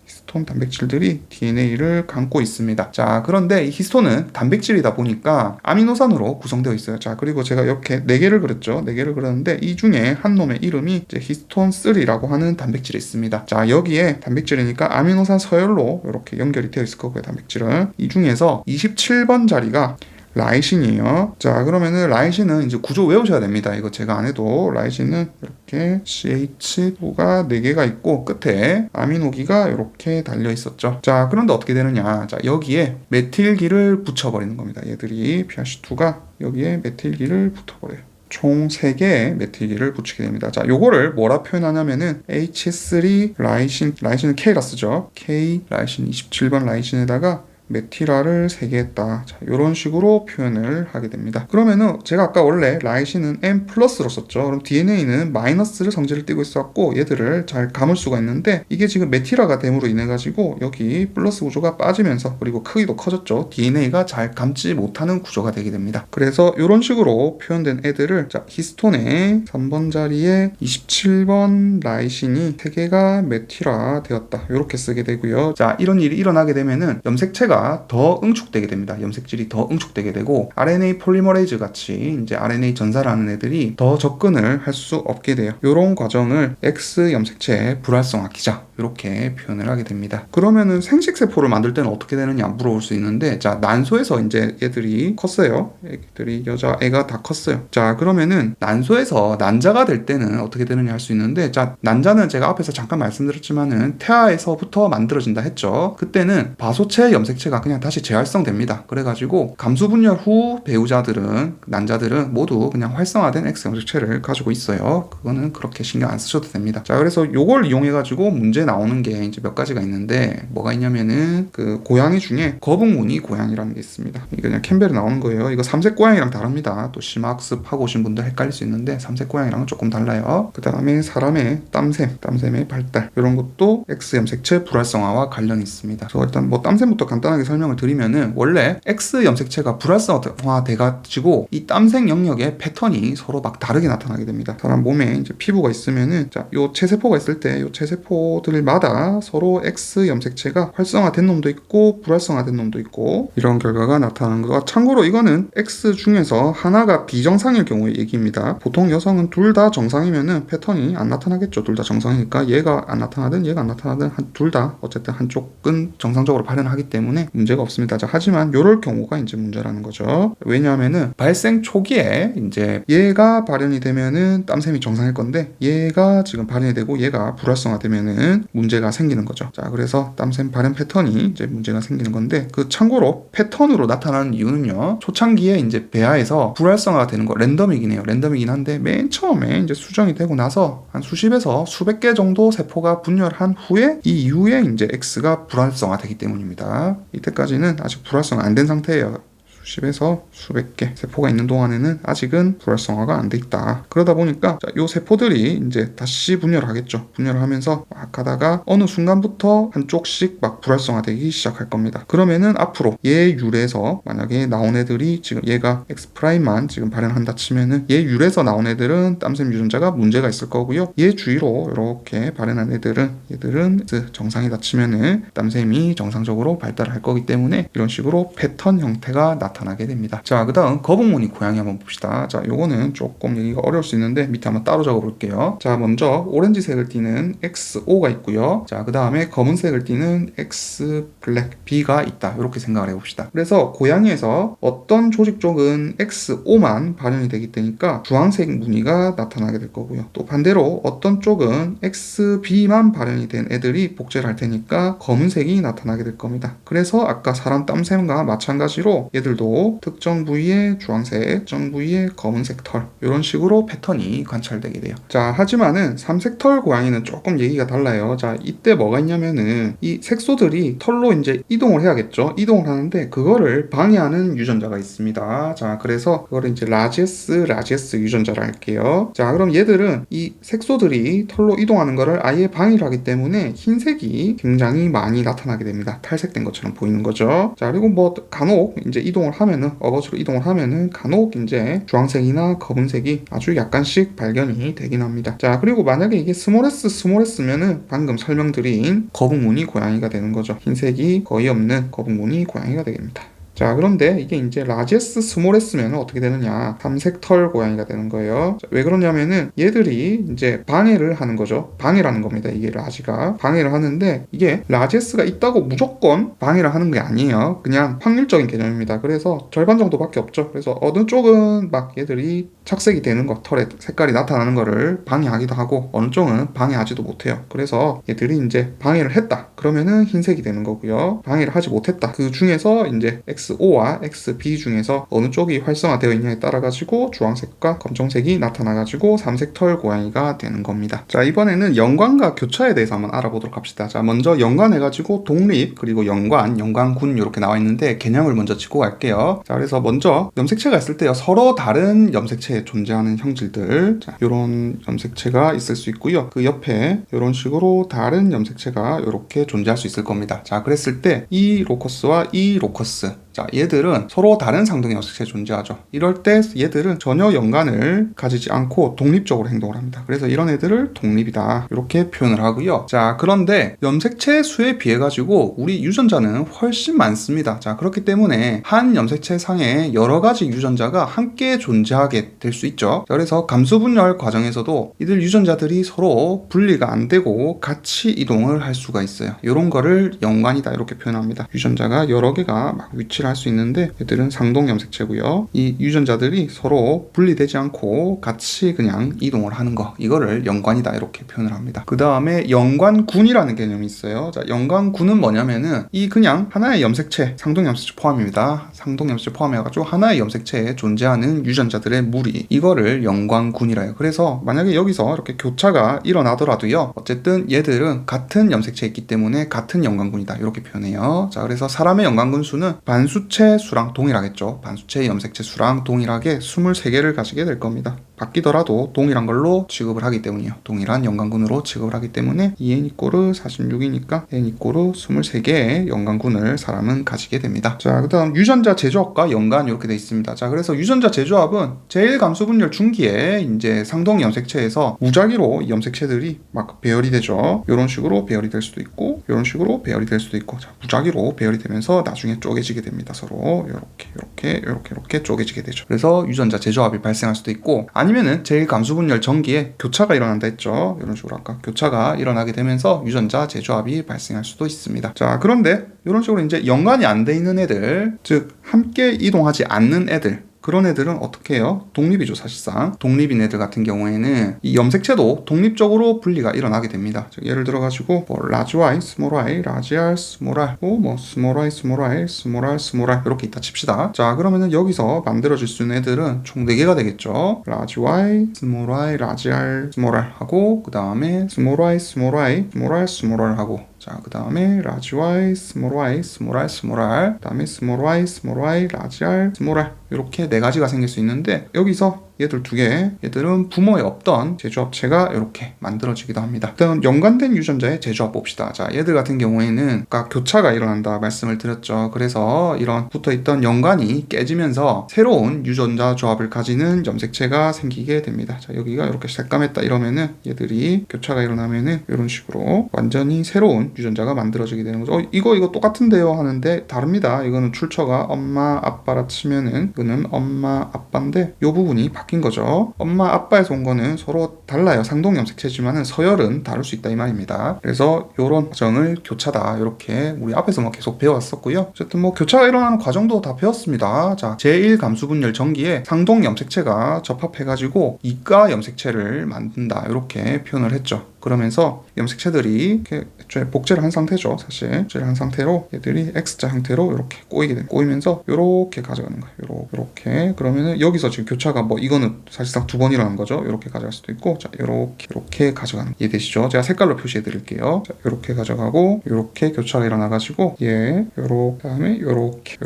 Speaker 1: 히스톤 단백질들이 DNA를 감고 있습니다. 자, 그런데 이 히스톤은 단백질이다 보니까 아미노산으로 구성되어 있어요. 자, 그리고 제가 이렇게 4개를 그렸죠. 4개를 그렸는데 이 중에 한 놈의 이름이 이제 히스톤 3라고 하는 단백질이 있습니다. 자, 여기에 단백질이니까 아미노산 서열로 이렇게 연결이 되어 있을 거고요. 단백질은 이 중에서 27번 자리가 라이신이에요. 자, 그러면은 라이신은 이제 구조 외우셔야 됩니다. 이거 제가 안 해도 라이신은 이렇게 CH2가 4개가 있고 끝에 아미노기가 이렇게 달려 있었죠. 자, 그런데 어떻게 되느냐? 자, 여기에 메틸기를 붙여버리는 겁니다. 얘들이 PRC2가 여기에 메틸기를 붙어버려요. 총 3개의 메틸기를 붙이게 됩니다. 자, 요거를 뭐라 표현하냐면은 H3 라이신은 K라 쓰죠. K 라이신 27번 라이신에다가 메티라를 3개 했다. 자, 이런 식으로 표현을 하게 됩니다. 그러면은 제가 아까 원래 라이신은 M 플러스로 썼죠. 그럼 DNA는 마이너스를 성질을 띠고 있었고 얘들을 잘 감을 수가 있는데, 이게 지금 메티라가 됨으로 인해 가지고 여기 플러스 구조가 빠지면서, 그리고 크기도 커졌죠. DNA가 잘 감지 못하는 구조가 되게 됩니다. 그래서 이런 식으로 표현된 애들을, 자, 히스톤의 3번 자리에 27번 라이신이 3개가 메티라 되었다. 이렇게 쓰게 되고요. 자, 이런 일이 일어나게 되면은 염색체가 더 응축되게 됩니다. 염색질이 더 응축되게 되고 RNA 폴리머레이즈 같이 이제 RNA 전사를 하는 애들이 더 접근을 할 수 없게 돼요. 이런 과정을 X 염색체 불활성화 기자 이렇게 표현을 하게 됩니다. 그러면은 생식세포를 만들 때는 어떻게 되느냐 물어볼 수 있는데, 자, 난소에서 이제 얘들이 컸어요. 애들이 여자애가 다 컸어요. 자, 그러면은 난소에서 난자가 될 때는 어떻게 되느냐 할 수 있는데, 자, 난자는 제가 앞에서 잠깐 말씀드렸지만은 태아에서부터 만들어진다 했죠. 그때는 바소체 염색체가 그냥 다시 재활성됩니다. 그래가지고 감수분열 후 배우자들은, 난자들은 모두 그냥 활성화된 X 염색체를 가지고 있어요. 그거는 그렇게 신경 안 쓰셔도 됩니다. 자, 그래서 요걸 이용해가지고 문제 나오는 게 이제 몇 가지가 있는데, 뭐가 있냐면은 그 고양이 중에 거북무늬 고양이라는 게 있습니다. 이게 그냥 캠벨에 나오는 거예요. 이거 삼색 고양이랑 다릅니다. 또 심화학습하고 오신 분들 헷갈릴 수 있는데 삼색 고양이랑은 조금 달라요. 그 다음에 사람의 땀샘의 발달, 이런 것도 X 염색체 불활성화와 관련이 있습니다. 그래서 일단 뭐 땀샘부터 간단하게 설명을 드리면은, 원래 X 염색체가 불활성화 돼가지고 이 땀샘 영역의 패턴이 서로 막 다르게 나타나게 됩니다. 사람 몸에 이제 피부가 있으면은, 자, 요 체세포가 있을 때 요 체세포들마다 서로 X 염색체가 활성화된 놈도 있고 불활성화된 놈도 있고, 이런 결과가 나타나는 거. 참고로 이거는 X 중에서 하나가 비정상일 경우의 얘기입니다. 보통 여성은 둘 다 정상이면은 패턴이 안 나타나겠죠. 둘 다 정상이니까 얘가 안 나타나든 얘가 안 나타나든 둘 다 어쨌든 한쪽은 정상적으로 발현하기 때문에 문제가 없습니다. 자, 하지만 요럴 경우가 이제 문제라는 거죠. 왜냐하면은 발생 초기에 이제 얘가 발현이 되면은 땀샘이 정상일 건데, 얘가 지금 발현이 되고 얘가 불활성화되면은 문제가 생기는 거죠. 자, 그래서 땀샘 발현 패턴이 이제 문제가 생기는 건데, 그 참고로 패턴으로 나타나는 이유는요, 초창기에 이제 배아에서 불활성화가 되는 거 랜덤이긴 해요. 랜덤이긴 한데 맨 처음에 이제 수정이 되고 나서 한 수십에서 수백 개 정도 세포가 분열한 후에 이 이후에 이제 X가 불활성화되기 때문입니다. 이때까지는 아직 불활성화 안 된 상태예요. 수십에서 수백 개 세포가 있는 동안에는 아직은 불활성화가 안 돼 있다. 그러다 보니까 이 세포들이 이제 다시 분열을 하겠죠. 분열을 하면서 막 하다가 어느 순간부터 한쪽씩 막 불활성화되기 시작할 겁니다. 그러면은 앞으로 얘 율에서 만약에 나온 애들이 지금 얘가 X'만 지금 발현한다 치면은 얘 율에서 나온 애들은 땀샘 유전자가 문제가 있을 거고요. 얘 주위로 이렇게 발현한 얘들은 정상이다 치면은 땀샘이 정상적으로 발달을 할 거기 때문에 이런 식으로 패턴 형태가 나타나게 됩니다. 자, 그 다음 거북무늬 고양이 한번 봅시다. 자, 요거는 조금 얘기가 어려울 수 있는데 밑에 한번 따로 적어 볼게요. 자, 먼저 오렌지색을 띠는 XO가 있고요. 자, 그 다음에 검은색을 띠는 X 블랙 B가 있다. 이렇게 생각을 해봅시다. 그래서 고양이에서 어떤 조직 쪽은 XO만 발현이 되기 때니까 주황색 무늬가 나타나게 될 거고요. 또 반대로 어떤 쪽은 XB만 발현이 된 애들이 복제를 할 테니까 검은색이 나타나게 될 겁니다. 그래서 아까 사람 땀샘과 마찬가지로 얘들도 특정 부위에 주황색, 특정 부위에 검은색 털 이런 식으로 패턴이 관찰되게 돼요. 자, 하지만은 삼색털 고양이는 조금 얘기가 달라요. 자, 이때 뭐가 있냐면은 이 색소들이 털로 이제 이동을 해야겠죠. 이동을 하는데 그거를 방해하는 유전자가 있습니다. 자, 그래서 그거를 이제 라지에스 유전자라 할게요. 자, 그럼 얘들은 이 색소들이 털로 이동하는 거를 아예 방해를 하기 때문에 흰색이 굉장히 많이 나타나게 됩니다. 탈색된 것처럼 보이는 거죠. 자, 그리고 뭐 간혹 이제 이동을 하면은 어거지로 이동을 하면은 간혹 이제 주황색이나 검은색이 아주 약간씩 발견이 되긴 합니다. 자, 그리고 만약에 이게 스몰S면은 방금 설명드린 거북무늬 고양이가 되는 거죠. 흰색이 거의 없는 거북무늬 고양이가 되겠습니다. 자, 그런데 이게 이제 라지에스 스몰에스면 어떻게 되느냐, 삼색털 고양이가 되는 거예요. 자, 왜 그러냐면은 얘들이 이제 방해를 하는 거죠. 방해라는 겁니다. 이게 라지가 방해를 하는데 이게 라지에스가 있다고 무조건 방해를 하는 게 아니에요. 그냥 확률적인 개념입니다. 그래서 절반 정도밖에 없죠. 그래서 어느 쪽은 막 얘들이 착색이 되는 거, 털의 색깔이 나타나는 거를 방해하기도 하고 어느 쪽은 방해하지도 못해요. 그래서 얘들이 이제 방해를 했다 그러면은 흰색이 되는 거고요. 방해를 하지 못했다 그 중에서 이제 XO와 XB 중에서 어느 쪽이 활성화되어 있냐에 따라 가지고 주황색과 검정색이 나타나 가지고 삼색털 고양이가 되는 겁니다. 자, 이번에는 연관과 교차에 대해서 한번 알아보도록 합시다. 자, 먼저 연관 해가지고 독립 그리고 연관군 이렇게 나와 있는데 개념을 먼저 짚고 갈게요. 자, 그래서 먼저 염색체가 있을 때요, 서로 다른 염색체에 존재하는 형질들, 자, 요런 염색체가 있을 수 있고요. 그 옆에 이런 식으로 다른 염색체가 이렇게 존재할 수 있을 겁니다. 자, 그랬을 때 이 로커스와 이 로커스, 자, 얘들은 서로 다른 상등의 염색체에 존재하죠. 이럴 때 얘들은 전혀 연관을 가지지 않고 독립적으로 행동을 합니다. 그래서 이런 애들을 독립이다 이렇게 표현을 하고요. 자, 그런데 염색체 수에 비해 가지고 우리 유전자는 훨씬 많습니다. 자, 그렇기 때문에 한 염색체 상에 여러 가지 유전자가 함께 존재하게 될 수 있죠. 자, 그래서 감수분열 과정에서도 이들 유전자들이 서로 분리가 안 되고 같이 이동을 할 수가 있어요. 이런 거를 연관이다 이렇게 표현합니다. 유전자가 여러 개가 막 위치를 할 수 있는데 얘들은 상동 염색체고요. 이 유전자들이 서로 분리되지 않고 같이 그냥 이동을 하는 거, 이거를 연관이다 이렇게 표현을 합니다. 그 다음에 연관군이라는 개념이 있어요. 자, 연관군은 뭐냐면은 이 그냥 하나의 염색체, 상동 염색체 포함입니다. 상동 염색체 포함해가지고 하나의 염색체에 존재하는 유전자들의 무리, 이거를 연관군이라 해요. 그래서 만약에 여기서 이렇게 교차가 일어나더라도요, 어쨌든 얘들은 같은 염색체에 있기 때문에 같은 연관군이다 이렇게 표현해요. 자, 그래서 사람의 연관군 수는 반수체 수랑 동일하겠죠. 반수체 염색체 수랑 동일하게 23개를 가지게 될 겁니다. 바뀌더라도 동일한 걸로 취급을 하기 때문이에요. 동일한 연관군으로 취급을 하기 때문에 2n 이꼬르 46이니까 n 이꼬르 23개의 연관군을 사람은 가지게 됩니다. 자, 그 다음 유전자 재조합과 연관 이렇게 되어 있습니다. 자, 그래서 유전자 재조합은 제1감수분열 중기에 이제 상동 염색체에서 무작위로 염색체들이 막 배열이 되죠. 이런 식으로 배열이 될 수도 있고 이런 식으로 배열이 될 수도 있고, 자, 무작위로 배열이 되면서 나중에 쪼개지게 됩니다. 서로 이렇게 쪼개지게 되죠. 그래서 유전자 재조합이 발생할 수도 있고, 아니면은 제1감수분열 전기에 교차가 일어난다 했죠. 이런 식으로 아까 교차가 일어나게 되면서 유전자 재조합이 발생할 수도 있습니다. 자, 그런데 이런 식으로 이제 연관이 안 돼 있는 애들, 즉 함께 이동하지 않는 애들, 그런 애들은 어떻게 해요? 독립이죠, 사실상. 독립인 애들 같은 경우에는 이 염색체도 독립적으로 분리가 일어나게 됩니다. 즉, 예를 들어가지고 뭐 라지 y, 스몰 y, 라지 r, 스몰 r, 뭐 스몰 y, 스몰 r, 스몰 r, 스몰 r 이렇게 있다 칩시다. 자, 그러면은 여기서 만들어질 수 있는 애들은 총 4개가 되겠죠. 라지 y, 스몰 y, 라지 r, 스몰 r 하고, 그 다음에 스몰 y, 스몰 y, 스몰 r, 스몰 r 하고, 자, 그 다음에 large y, small y, small r, small r, 그 다음에 small y, small y, large r, small r 이렇게 네 가지가 생길 수 있는데 여기서 얘들 두 개, 얘들은 부모에 없던 제조합체가 이렇게 만들어지기도 합니다. 일단 연관된 유전자의 제조합 봅시다. 자, 얘들 같은 경우에는 아까 교차가 일어난다 말씀을 드렸죠. 그래서 이런 붙어있던 연관이 깨지면서 새로운 유전자 조합을 가지는 염색체가 생기게 됩니다. 자, 여기가 이렇게 새까맸다 이러면은 얘들이 교차가 일어나면은 이런 식으로 완전히 새로운 유전자가 만들어지게 되는 거죠. 이거 똑같은데요 하는데 다릅니다. 이거는 출처가 엄마 아빠라 치면은 이거는 엄마 아빠인데 이 부분이 바뀐 거죠. 엄마 아빠에서 온 거는 서로 달라요. 상동 염색체지만은 서열은 다를 수 있다 이 말입니다. 그래서 이런 과정을 교차다 이렇게 우리 앞에서 뭐 계속 배워왔었고요. 어쨌든 뭐 교차가 일어나는 과정도 다 배웠습니다. 자, 제1감수분열 전기에 상동 염색체가 접합해가지고 이가 염색체를 만든다 이렇게 표현을 했죠. 그러면서 염색체들이 이렇게 애초에 복제를 한 상태죠. 사실 복제를 한 상태로 얘들이 X자 형태로 이렇게 꼬이게 됩니다. 꼬이면서 이렇게 가져가는 거예요. 이렇게 그러면은 여기서 지금 교차가 뭐 이거는 사실상 두 번 일어난 거죠. 이렇게 가져갈 수도 있고, 자 이렇게 가져가는 이해되시죠? 제가 색깔로 표시해 드릴게요. 자, 이렇게 가져가고 이렇게 교차가 일어나가지고 요렇게 다음에 요렇게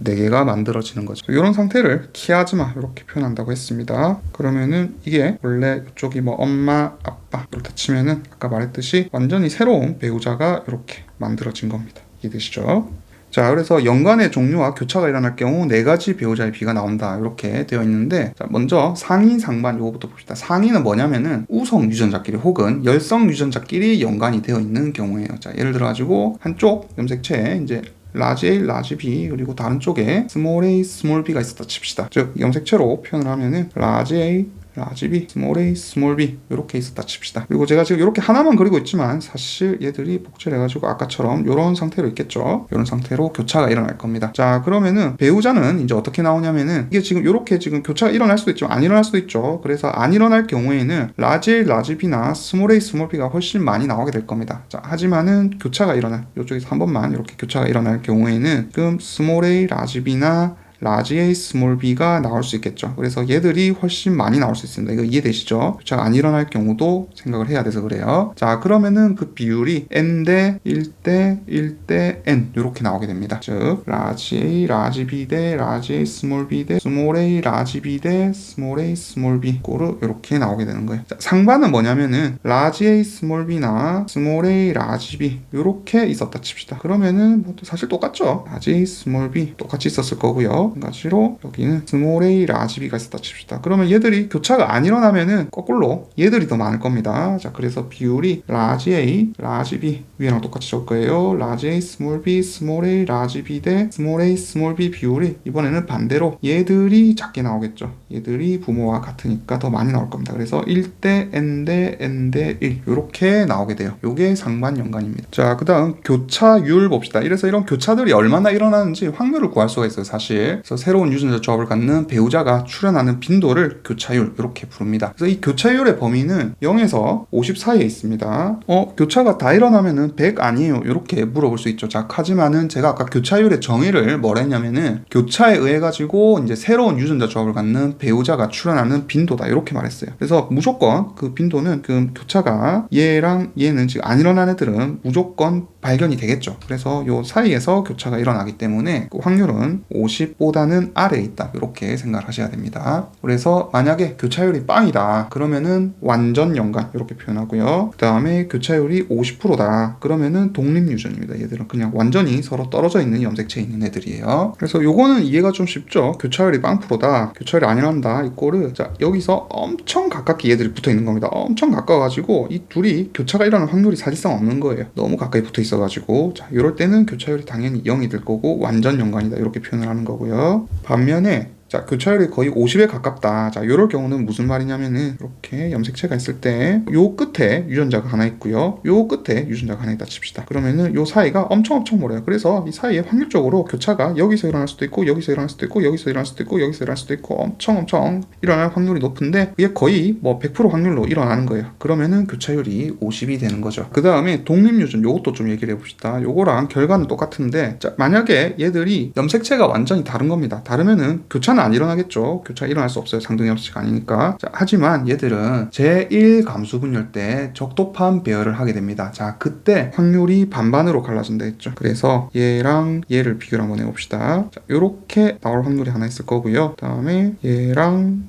Speaker 1: 네 개가 만들어지는 거죠. 이런 상태를 키아즈마 이렇게 표현한다고 했습니다. 그러면은 이게 원래 이쪽이 뭐 엄마 아빠 이렇게 치면은 아까 말했듯이 완전히 새로운 배우자가 이렇게 만들어진 겁니다. 이해되시죠? 자, 그래서 연관의 종류와 교차가 일어날 경우 네 가지 배우자의 비가 나온다 이렇게 되어 있는데, 자, 먼저 상위 상반 요거부터 봅시다. 상위는 뭐냐면은 우성 유전자끼리 혹은 열성 유전자끼리 연관이 되어 있는 경우예요. 자, 예를 들어 가지고 한쪽 염색체에 이제 라지 A, 라지 B 그리고 다른 쪽에 스몰 a, 스몰 b가 있었다 칩시다. 즉 염색체로 표현을 하면은 라지 A, 라지 B, 스몰 a, 스몰 b 이렇게 있었다 칩시다. 그리고 제가 지금 이렇게 하나만 그리고 있지만 사실 얘들이 복제를 해가지고 아까처럼 이런 상태로 있겠죠. 이런 상태로 교차가 일어날 겁니다. 자, 그러면은 배우자는 이제 어떻게 나오냐면은 이게 지금 이렇게 지금 교차가 일어날 수도 있지만 안 일어날 수도 있죠. 그래서 안 일어날 경우에는 라지 A, 라지 B나 스몰 a, 스몰 b가 훨씬 많이 나오게 될 겁니다. 자, 하지만은 교차가 일어날 이쪽에서 한 번만 이렇게 교차가 일어날 경우에는 지금 스몰 a, 라지 B나 라지 A, 스몰 b가 나올 수 있겠죠. 그래서 얘들이 훨씬 많이 나올 수 있습니다. 이거 이해되시죠? 교차가 안 일어날 경우도 생각을 해야 돼서 그래요. 자, 그러면은 그 비율이 n 대 1대 1대 n 이렇게 나오게 됩니다. 즉 라지 A, 라지 B 대 라지 A, 스몰 b 대 스몰 A, 라지 B 대 스몰 A, 스몰 b 꼴로 이렇게 나오게 되는 거예요. 자, 상반은 뭐냐면은 라지 A, 스몰 b나 스몰 A, 라지 B 이렇게 있었다 칩시다. 그러면은 뭐 사실 똑같죠. 라지 A, 스몰 b 똑같이 있었을 거고요. 마찬가지로 여기는 스몰 a, 라지 b가 있었다 칩시다. 그러면 얘들이 교차가 안 일어나면은 거꾸로 얘들이 더 많을 겁니다. 자, 그래서 비율이 라지 a, 라지 b 위에랑 똑같이 적을 거예요. 라지 a, 스몰 b, 스몰 a, 라지 b 대 스몰 a, 스몰 b 비율이 이번에는 반대로 얘들이 작게 나오겠죠. 얘들이 부모와 같으니까 더 많이 나올 겁니다. 그래서 1대 n 대 n 대 1 이렇게 나오게 돼요. 요게 상반 연관입니다. 자, 그 다음 교차율 봅시다. 이래서 이런 교차들이 얼마나 일어나는지 확률을 구할 수가 있어요. 사실 그래서 새로운 유전자 조합을 갖는 배우자가 출현하는 빈도를 교차율 이렇게 부릅니다. 그래서 이 교차율의 범위는 0에서 50 사이에 있습니다. 교차가 다 일어나면은 100 아니에요? 이렇게 물어볼 수 있죠. 자, 하지만은 제가 아까 교차율의 정의를 뭐라 했냐면은 교차에 의해 가지고 이제 새로운 유전자 조합을 갖는 배우자가 출현하는 빈도다 이렇게 말했어요. 그래서 무조건 그 빈도는 그 교차가 얘랑 얘는 지금 안 일어난 애들은 무조건 발견이 되겠죠. 그래서 요 사이에서 교차가 일어나기 때문에 그 확률은 50보다는 아래에 있다 이렇게 생각을 하셔야 됩니다. 그래서 만약에 교차율이 빵이다 그러면은 완전 연관 이렇게 표현하고요. 그 다음에 교차율이 50%다 그러면은 독립유전입니다. 얘들은 그냥 완전히 서로 떨어져 있는 염색체에 있는 애들이에요. 그래서 요거는 이해가 좀 쉽죠. 교차율이 빵프로다 교차율이 안 일어난다 이거를 자 여기서 엄청 가깝게 얘들이 붙어 있는 겁니다. 엄청 가까워가지고 이 둘이 교차가 일어날 확률이 사실상 없는 거예요. 너무 가까이 붙어 있어가지고 자 이럴 때는 교차율이 당연히 0이 될 거고 완전 연관이다 이렇게 표현을 하는 거고요. 반면에 자, 교차율이 거의 50에 가깝다. 자, 이럴 경우는 무슨 말이냐면은 이렇게 염색체가 있을 때 요 끝에 유전자가 하나 있고요. 요 끝에 유전자가 하나 있다 칩시다. 그러면은 요 사이가 엄청 멀어요. 그래서 이 사이에 확률적으로 교차가 여기서 일어날 수도 있고 여기서 일어날 수도 있고 여기서 일어날 수도 있고 여기서 일어날 수도 있고 엄청 일어날 확률이 높은데 이게 거의 뭐 100% 확률로 일어나는 거예요. 그러면은 교차율이 50이 되는 거죠. 그 다음에 독립유전 요것도 좀 얘기를 해봅시다. 요거랑 결과는 똑같은데 자, 만약에 얘들이 염색체가 완전히 다른 겁니다. 다르면은 교차는 교차는 안 일어나겠죠. 교차 일어날 수 없어요. 상등 염색체가 아니니까. 자, 하지만 얘들은 제1 감수 분열 때 적도판 배열을 하게 됩니다. 자, 그때 확률이 반반으로 갈라진다 했죠. 그래서 얘랑 얘를 비교를 한번 해봅시다. 자, 요렇게 나올 확률이 하나 있을 거고요. 그 다음에 얘랑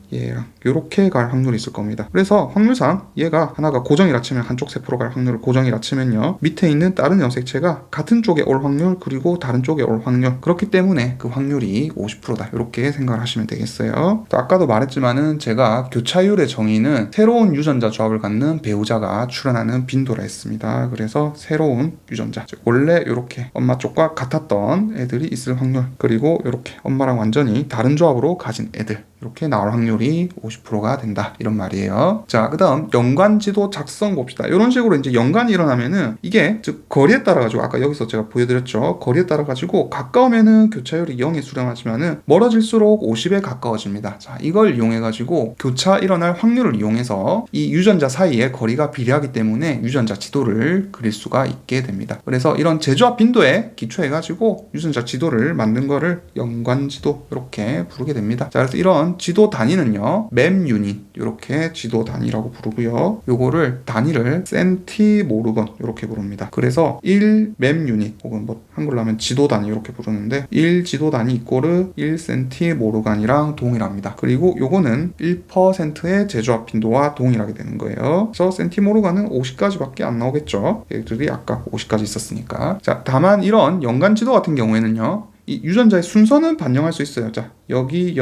Speaker 1: 요렇게 갈 확률이 있을 겁니다. 그래서 확률상 얘가 하나가 고정이라 치면 한쪽 세포로 갈 확률을 고정이라 치면요, 밑에 있는 다른 염색체가 같은 쪽에 올 확률 그리고 다른 쪽에 올 확률, 그렇기 때문에 그 확률이 50%다 이렇게 생각을 하시면 되겠어요. 또 아까도 말했지만은 제가 교차율의 정의는 새로운 유전자 조합을 갖는 배우자가 출현하는 빈도라 했습니다. 그래서 새로운 유전자, 즉 원래 이렇게 엄마 쪽과 같았던 애들이 있을 확률, 그리고 이렇게 엄마랑 완전히 다른 조합으로 가진 애들, 이렇게 나올 확률이 50%가 된다 이런 말이에요. 자, 그 다음 연관지도 작성 봅시다. 이런 식으로 이제 연관이 일어나면은 이게 즉 거리에 따라 가지고 아까 여기서 제가 보여드렸죠. 거리에 따라 가지고 가까우면은 교차율이 0에 수렴하지만은 멀어질수록 50에 가까워집니다. 자, 이걸 이용해 가지고 교차 일어날 확률을 이용해서 이 유전자 사이의 거리가 비례하기 때문에 유전자 지도를 그릴 수가 있게 됩니다. 그래서 이런 재조합 빈도에 기초해 가지고 유전자 지도를 만든 거를 연관지도 이렇게 부르게 됩니다. 자, 그래서 이런 지도 단위는요, 맵 유닛 이렇게 지도 단위라고 부르고요. 요거를 단위를 센티모르건 이렇게 부릅니다. 그래서 1맵 유닛 혹은 뭐 한글로 하면 지도 단위 이렇게 부르는데 1지도 단위 이꼬르 1센티모르간이랑 동일합니다. 그리고 요거는 1%의 재조합 빈도와 동일하게 되는 거예요. 그래서 센티모르간은 50까지밖에 안 나오겠죠. 얘들이 아까 50까지 있었으니까. 자, 다만 이런 연간 지도 같은 경우에는요, 이 유전자의 순서는 반영할 수 있어요. 자, 여기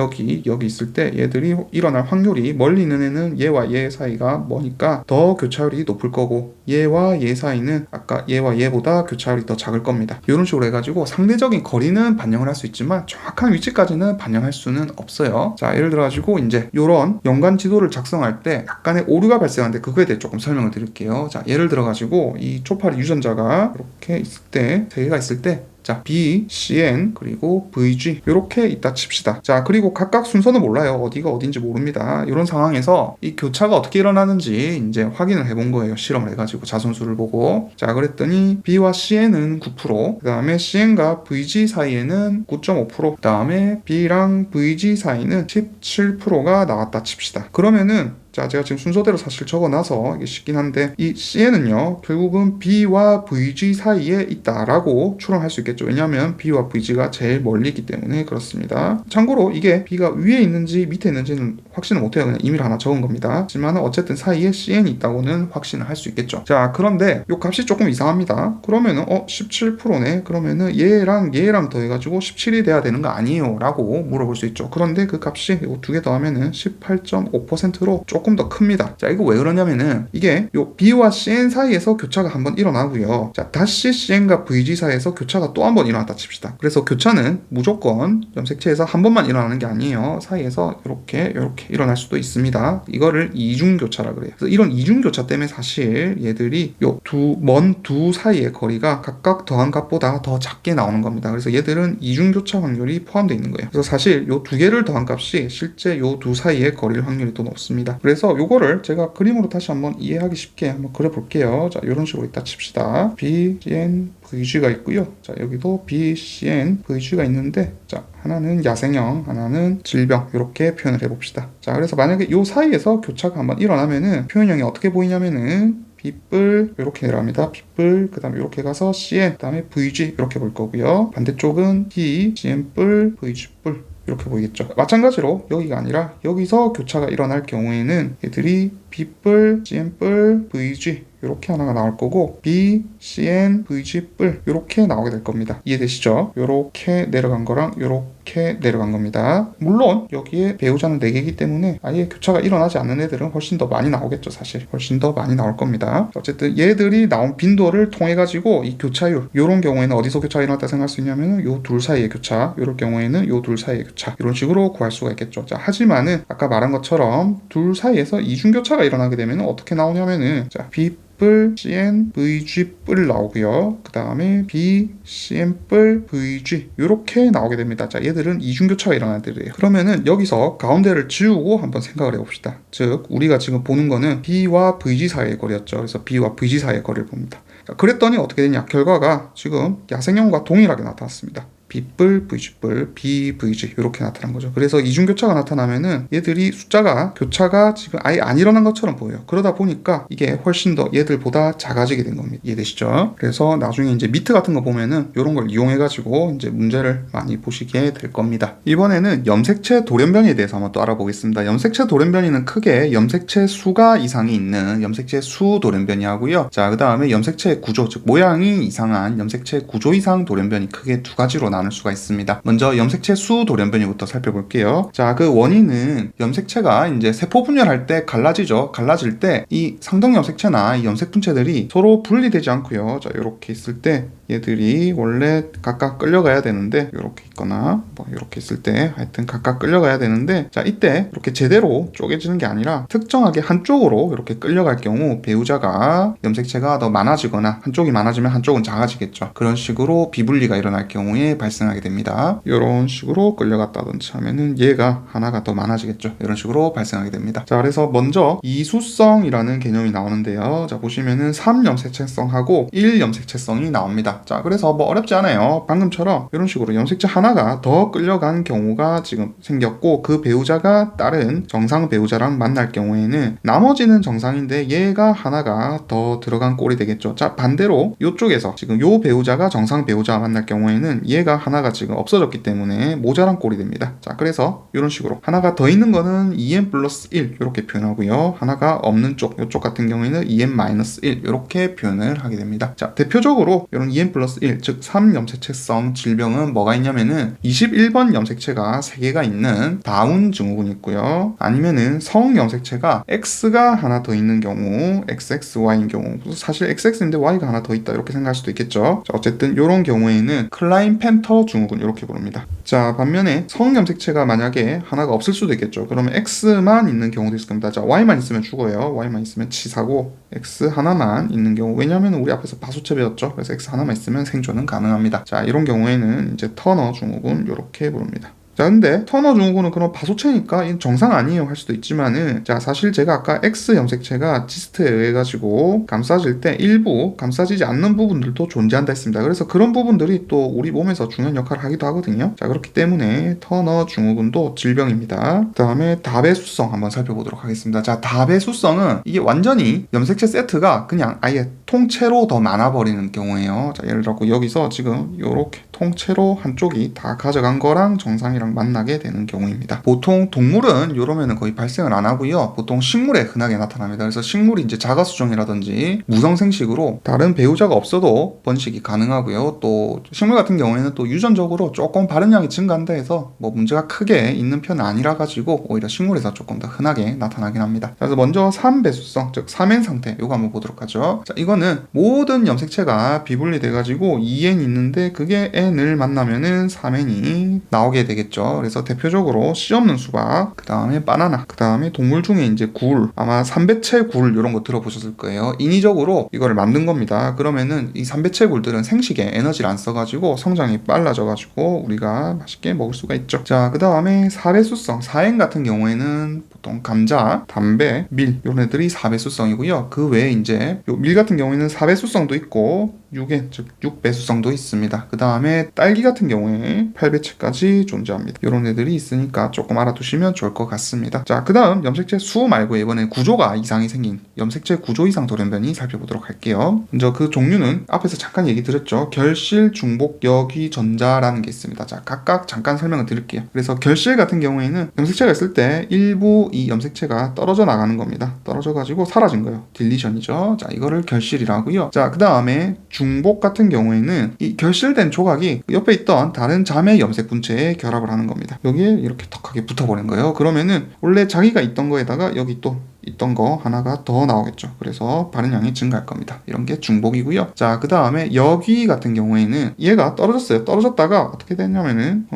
Speaker 1: 있을 때 얘들이 일어날 확률이 멀리 있는 애는 얘와 얘 사이가 머니까 더 교차율이 높을 거고, 얘와 얘 사이는 아까 얘와 얘보다 교차율이 더 작을 겁니다. 이런 식으로 해가지고 상대적인 거리는 반영을 할 수 있지만 정확한 위치까지는 반영할 수는 없어요. 자, 예를 들어가지고 이제 이런 연관 지도를 작성할 때 약간의 오류가 발생하는데 그거에 대해 조금 설명을 드릴게요. 자, 예를 들어가지고 이 초파리 유전자가 이렇게 있을 때, 세 개가 있을 때, 자, B, CN, 그리고 VG 이렇게 있다 칩시다. 자, 그리고 각각 순서는 몰라요. 어디가 어딘지 모릅니다. 이런 상황에서 이 교차가 어떻게 일어나는지 이제 확인을 해본 거예요. 실험을 해가지고 자선수를 보고. 자, 그랬더니 B와 CN은 9%, 그 다음에 CN과 VG 사이에는 9.5%, 그 다음에 B랑 VG 사이는 17%가 나왔다 칩시다. 그러면은 자, 제가 지금 순서대로 사실 적어놔서 이게 쉽긴 한데 이 CN은요, 결국은 B와 VG 사이에 있다라고 추론할 수 있겠죠. 왜냐하면 B와 VG가 제일 멀리 있기 때문에 그렇습니다. 참고로 이게 B가 위에 있는지 밑에 있는지는 확신을 못해요. 그냥 임의로 하나 적은 겁니다. 하지만 어쨌든 사이에 CN이 있다고는 확신을 할 수 있겠죠. 자, 그런데 이 값이 조금 이상합니다. 그러면은 17%네. 그러면은 얘랑 더해가지고 17이 돼야 되는 거 아니에요? 라고 물어볼 수 있죠. 그런데 그 값이 이 두 개 더하면은 18.5%로 조금 더 큽니다. 자, 이거 왜 그러냐면은 이게 요 B와 CN 사이에서 교차가 한번 일어나고요. 자, 다시 CN과 VG 사이에서 교차가 또 한 번 일어났다 칩시다. 그래서 교차는 무조건 염색체에서 한 번만 일어나는 게 아니에요. 사이에서 이렇게 일어날 수도 있습니다. 이거를 이중교차라 그래요. 그래서 이런 이중교차 때문에 사실 얘들이 요 먼 두 사이의 거리가 각각 더한 값보다 더 작게 나오는 겁니다. 그래서 얘들은 이중교차 확률이 포함되어 있는 거예요. 그래서 사실 요 두 개를 더한 값이 실제 요 두 사이의 거리일 확률이 더 높습니다. 그래서 요거를 제가 그림으로 다시 한번 이해하기 쉽게 한번 그려볼게요. 자, 이런 식으로 있다 칩시다. B, CN, VG가 있고요. 자, 여기도 B, CN, VG가 있는데, 자, 하나는 야생형, 하나는 질병, 이렇게 표현을 해봅시다. 자, 그래서 만약에 요 사이에서 교차가 한번 일어나면은 표현형이 어떻게 보이냐면은 B뿔 이렇게 내려갑니다. B뿔, 그 다음에 이렇게 가서 CN, 그 다음에 VG 이렇게 볼 거고요. 반대쪽은 D, CN뿔, VG뿔 이렇게 보이겠죠. 마찬가지로 여기가 아니라 여기서 교차가 일어날 경우에는 얘들이 B뿔, CN뿔, VG 이렇게 하나가 나올 거고 B, CN, VG 뿔 이렇게 나오게 될 겁니다. 이해되시죠? 이렇게 내려간 거랑 이렇게 내려간 겁니다. 물론 여기에 배우자는 4개이기 때문에 아예 교차가 일어나지 않는 애들은 훨씬 더 많이 나오겠죠. 사실 훨씬 더 많이 나올 겁니다. 어쨌든 얘들이 나온 빈도를 통해 가지고 이 교차율, 이런 경우에는 어디서 교차가 일어났다 생각할 수 있냐면 요 둘 사이의 교차, 이럴 경우에는 요 둘 사이의 교차, 이런 식으로 구할 수가 있겠죠. 자, 하지만은 아까 말한 것처럼 둘 사이에서 이중교차가 일어나게 되면 어떻게 나오냐면은 자, B 뿔, CN, VG 뿔 나오고요. 그 다음에 B, CN 뿔, VG 이렇게 나오게 됩니다. 자, 얘들은 이중교차가 일어나는 애들이에요. 그러면은 여기서 가운데를 지우고 한번 생각을 해봅시다. 즉, 우리가 지금 보는 거는 B와 VG 사이의 거리였죠. 그래서 B와 VG 사이의 거리를 봅니다. 자, 그랬더니 어떻게 되냐? 결과가 지금 야생형과 동일하게 나타났습니다. B뿔, VG뿔, BVG 이렇게 나타난 거죠. 그래서 이중교차가 나타나면은 얘들이 숫자가 교차가 지금 아예 안 일어난 것처럼 보여요. 그러다 보니까 이게 훨씬 더 얘들보다 작아지게 된 겁니다. 이해되시죠? 그래서 나중에 이제 미트 같은 거 보면은 이런 걸 이용해가지고 이제 문제를 많이 보시게 될 겁니다. 이번에는 염색체 돌연변이에 대해서 한번 또 알아보겠습니다. 염색체 돌연변이는 크게 염색체 수가 이상이 있는 염색체 수 돌연변이 하고요. 자, 그 다음에 염색체 구조, 즉 모양이 이상한 염색체 구조 이상 돌연변이 크게 두 가지로 나눌 수가 있습니다. 먼저 염색체 수 돌연변이부터 살펴볼게요. 자, 그 원인은 염색체가 이제 세포 분열할 때 갈라지죠. 갈라질 때 이 상동 염색체나 이 염색 분체들이 서로 분리되지 않고요. 자, 이렇게 있을 때 얘들이 원래 각각 끌려가야 되는데 이렇게 있거나 뭐 이렇게 있을 때 하여튼 각각 끌려가야 되는데, 자, 이때 이렇게 제대로 쪼개지는 게 아니라 특정하게 한쪽으로 이렇게 끌려갈 경우 배우자가 염색체가 더 많아지거나 한쪽이 많아지면 한쪽은 작아지겠죠. 그런 식으로 비분리가 일어날 경우에 발생하게 됩니다. 이런 식으로 끌려갔다든지 하면은 얘가 하나가 더 많아지겠죠. 이런 식으로 발생하게 됩니다. 자, 그래서 먼저 이수성이라는 개념이 나오는데요. 자, 보시면은 3염색체성하고 1염색체성이 나옵니다. 자, 그래서 뭐 어렵지 않아요. 방금처럼 이런 식으로 염색체 하나가 더 끌려간 경우가 지금 생겼고 그 배우자가 다른 정상 배우자랑 만날 경우에는 나머지는 정상인데 얘가 하나가 더 들어간 꼴이 되겠죠. 자, 반대로 이쪽에서 지금 요 배우자가 정상 배우자와 만날 경우에는 얘가 하나가 지금 없어졌기 때문에 모자란 꼴이 됩니다. 자, 그래서 이런 식으로 하나가 더 있는 거는 2n 플러스 1 이렇게 표현하고요. 하나가 없는 쪽, 이쪽 같은 경우에는 2n 마이너스 1 이렇게 표현을 하게 됩니다. 자, 대표적으로 이런 2n 플러스 1, 즉 3염색체성 질병은 뭐가 있냐면은 21번 염색체가 3개가 있는 다운 증후군이 있고요. 아니면은 성 염색체가 X가 하나 더 있는 경우, XXY인 경우, 사실 XX인데 Y가 하나 더 있다 이렇게 생각할 수도 있겠죠. 자, 어쨌든 이런 경우에는 클라인펜터 증후군 이렇게 부릅니다. 자, 반면에 성 염색체가 만약에 하나가 없을 수도 있겠죠. 그러면 X만 있는 경우도 있을 겁니다. 자, Y만 있으면 죽어요. Y만 있으면 치사고 X 하나만 있는 경우, 왜냐하면 우리 앞에서 바수체 배웠죠. 그래서 X 하나만 있으면 생존은 가능합니다. 자, 이런 경우에는 이제 터너 증후군 이렇게 부릅니다. 자, 근데 터너 증후군은 그럼 바소체니까 정상 아니에요 할 수도 있지만은, 자, 사실 제가 아까 X 염색체가 지스트에 의해 가지고 감싸질 때 일부 감싸지지 않는 부분들도 존재한다 했습니다. 그래서 그런 부분들이 또 우리 몸에서 중요한 역할을 하기도 하거든요. 자, 그렇기 때문에 터너 증후군도 질병입니다. 그 다음에 다배수성 한번 살펴보도록 하겠습니다. 자, 다배수성은 이게 완전히 염색체 세트가 그냥 아예 통째로 더 많아버리는 경우예요. 자, 예를 들어 여기서 지금 이렇게 통째로 한쪽이 다 가져간 거랑 정상이랑 만나게 되는 경우입니다. 보통 동물은 이러면은 거의 발생을 안 하고요. 보통 식물에 흔하게 나타납니다. 그래서 식물이 이제 자가수종이라든지 무성생식으로 다른 배우자가 없어도 번식이 가능하고요. 또 식물 같은 경우에는 또 유전적으로 조금 발현량이 증가한다 해서 뭐 문제가 크게 있는 편은 아니라 가지고 오히려 식물에서 조금 더 흔하게 나타나긴 합니다. 자, 그래서 먼저 3배수성, 즉 3N 상태 이거 한번 보도록 하죠. 자, 이거는 모든 염색체가 비분리돼 가지고 2N 있는데 그게 N을 만나면은 3N이 나오게 되겠죠. 그래서 대표적으로 씨 없는 수박, 그 다음에 바나나, 그 다음에 동물 중에 이제 굴, 아마 삼배체 굴 이런 거 들어보셨을 거예요. 인위적으로 이거를 만든 겁니다. 그러면은 이 삼배체 굴들은 생식에 에너지를 안 써가지고 성장이 빨라져가지고 우리가 맛있게 먹을 수가 있죠. 자, 그 다음에 4배수성, 4N 같은 경우에는 보통 감자, 담배, 밀 이런 애들이 4배수성이고요. 그 외에 이제 밀 같은 경우에는 4배수성도 있고 6엔, 즉 6배수성도 있습니다. 그 다음에 딸기 같은 경우에 8배체까지 존재합니다. 이런 애들이 있으니까 조금 알아두시면 좋을 것 같습니다. 자, 그 다음 염색체 수 말고 이번에 구조가 이상이 생긴 염색체 구조 이상 돌연변이 살펴보도록 할게요. 먼저 그 종류는 앞에서 잠깐 얘기 드렸죠. 결실, 중복, 여기, 전자라는 게 있습니다. 자, 각각 잠깐 설명을 드릴게요. 그래서 결실 같은 경우에는 염색체가 있을 때 일부 이 염색체가 떨어져 나가는 겁니다. 떨어져 가지고 사라진 거예요. 딜리션이죠. 자, 이거를 결실이라고요. 자, 그 다음에 중복 같은 경우에는 이 결실된 조각이 옆에 있던 다른 자매 염색 분체에 결합을 하는 겁니다. 여기에 이렇게 턱하게 붙어버린 거예요. 그러면은 원래 자기가 있던 거에다가 여기 또 있던 거 하나가 더 나오겠죠. 그래서 발현량이 증가할 겁니다. 이런 게 중복이고요. 자, 그 다음에 여기 같은 경우에는 얘가 떨어졌어요. 떨어졌다가 어떻게 됐냐면은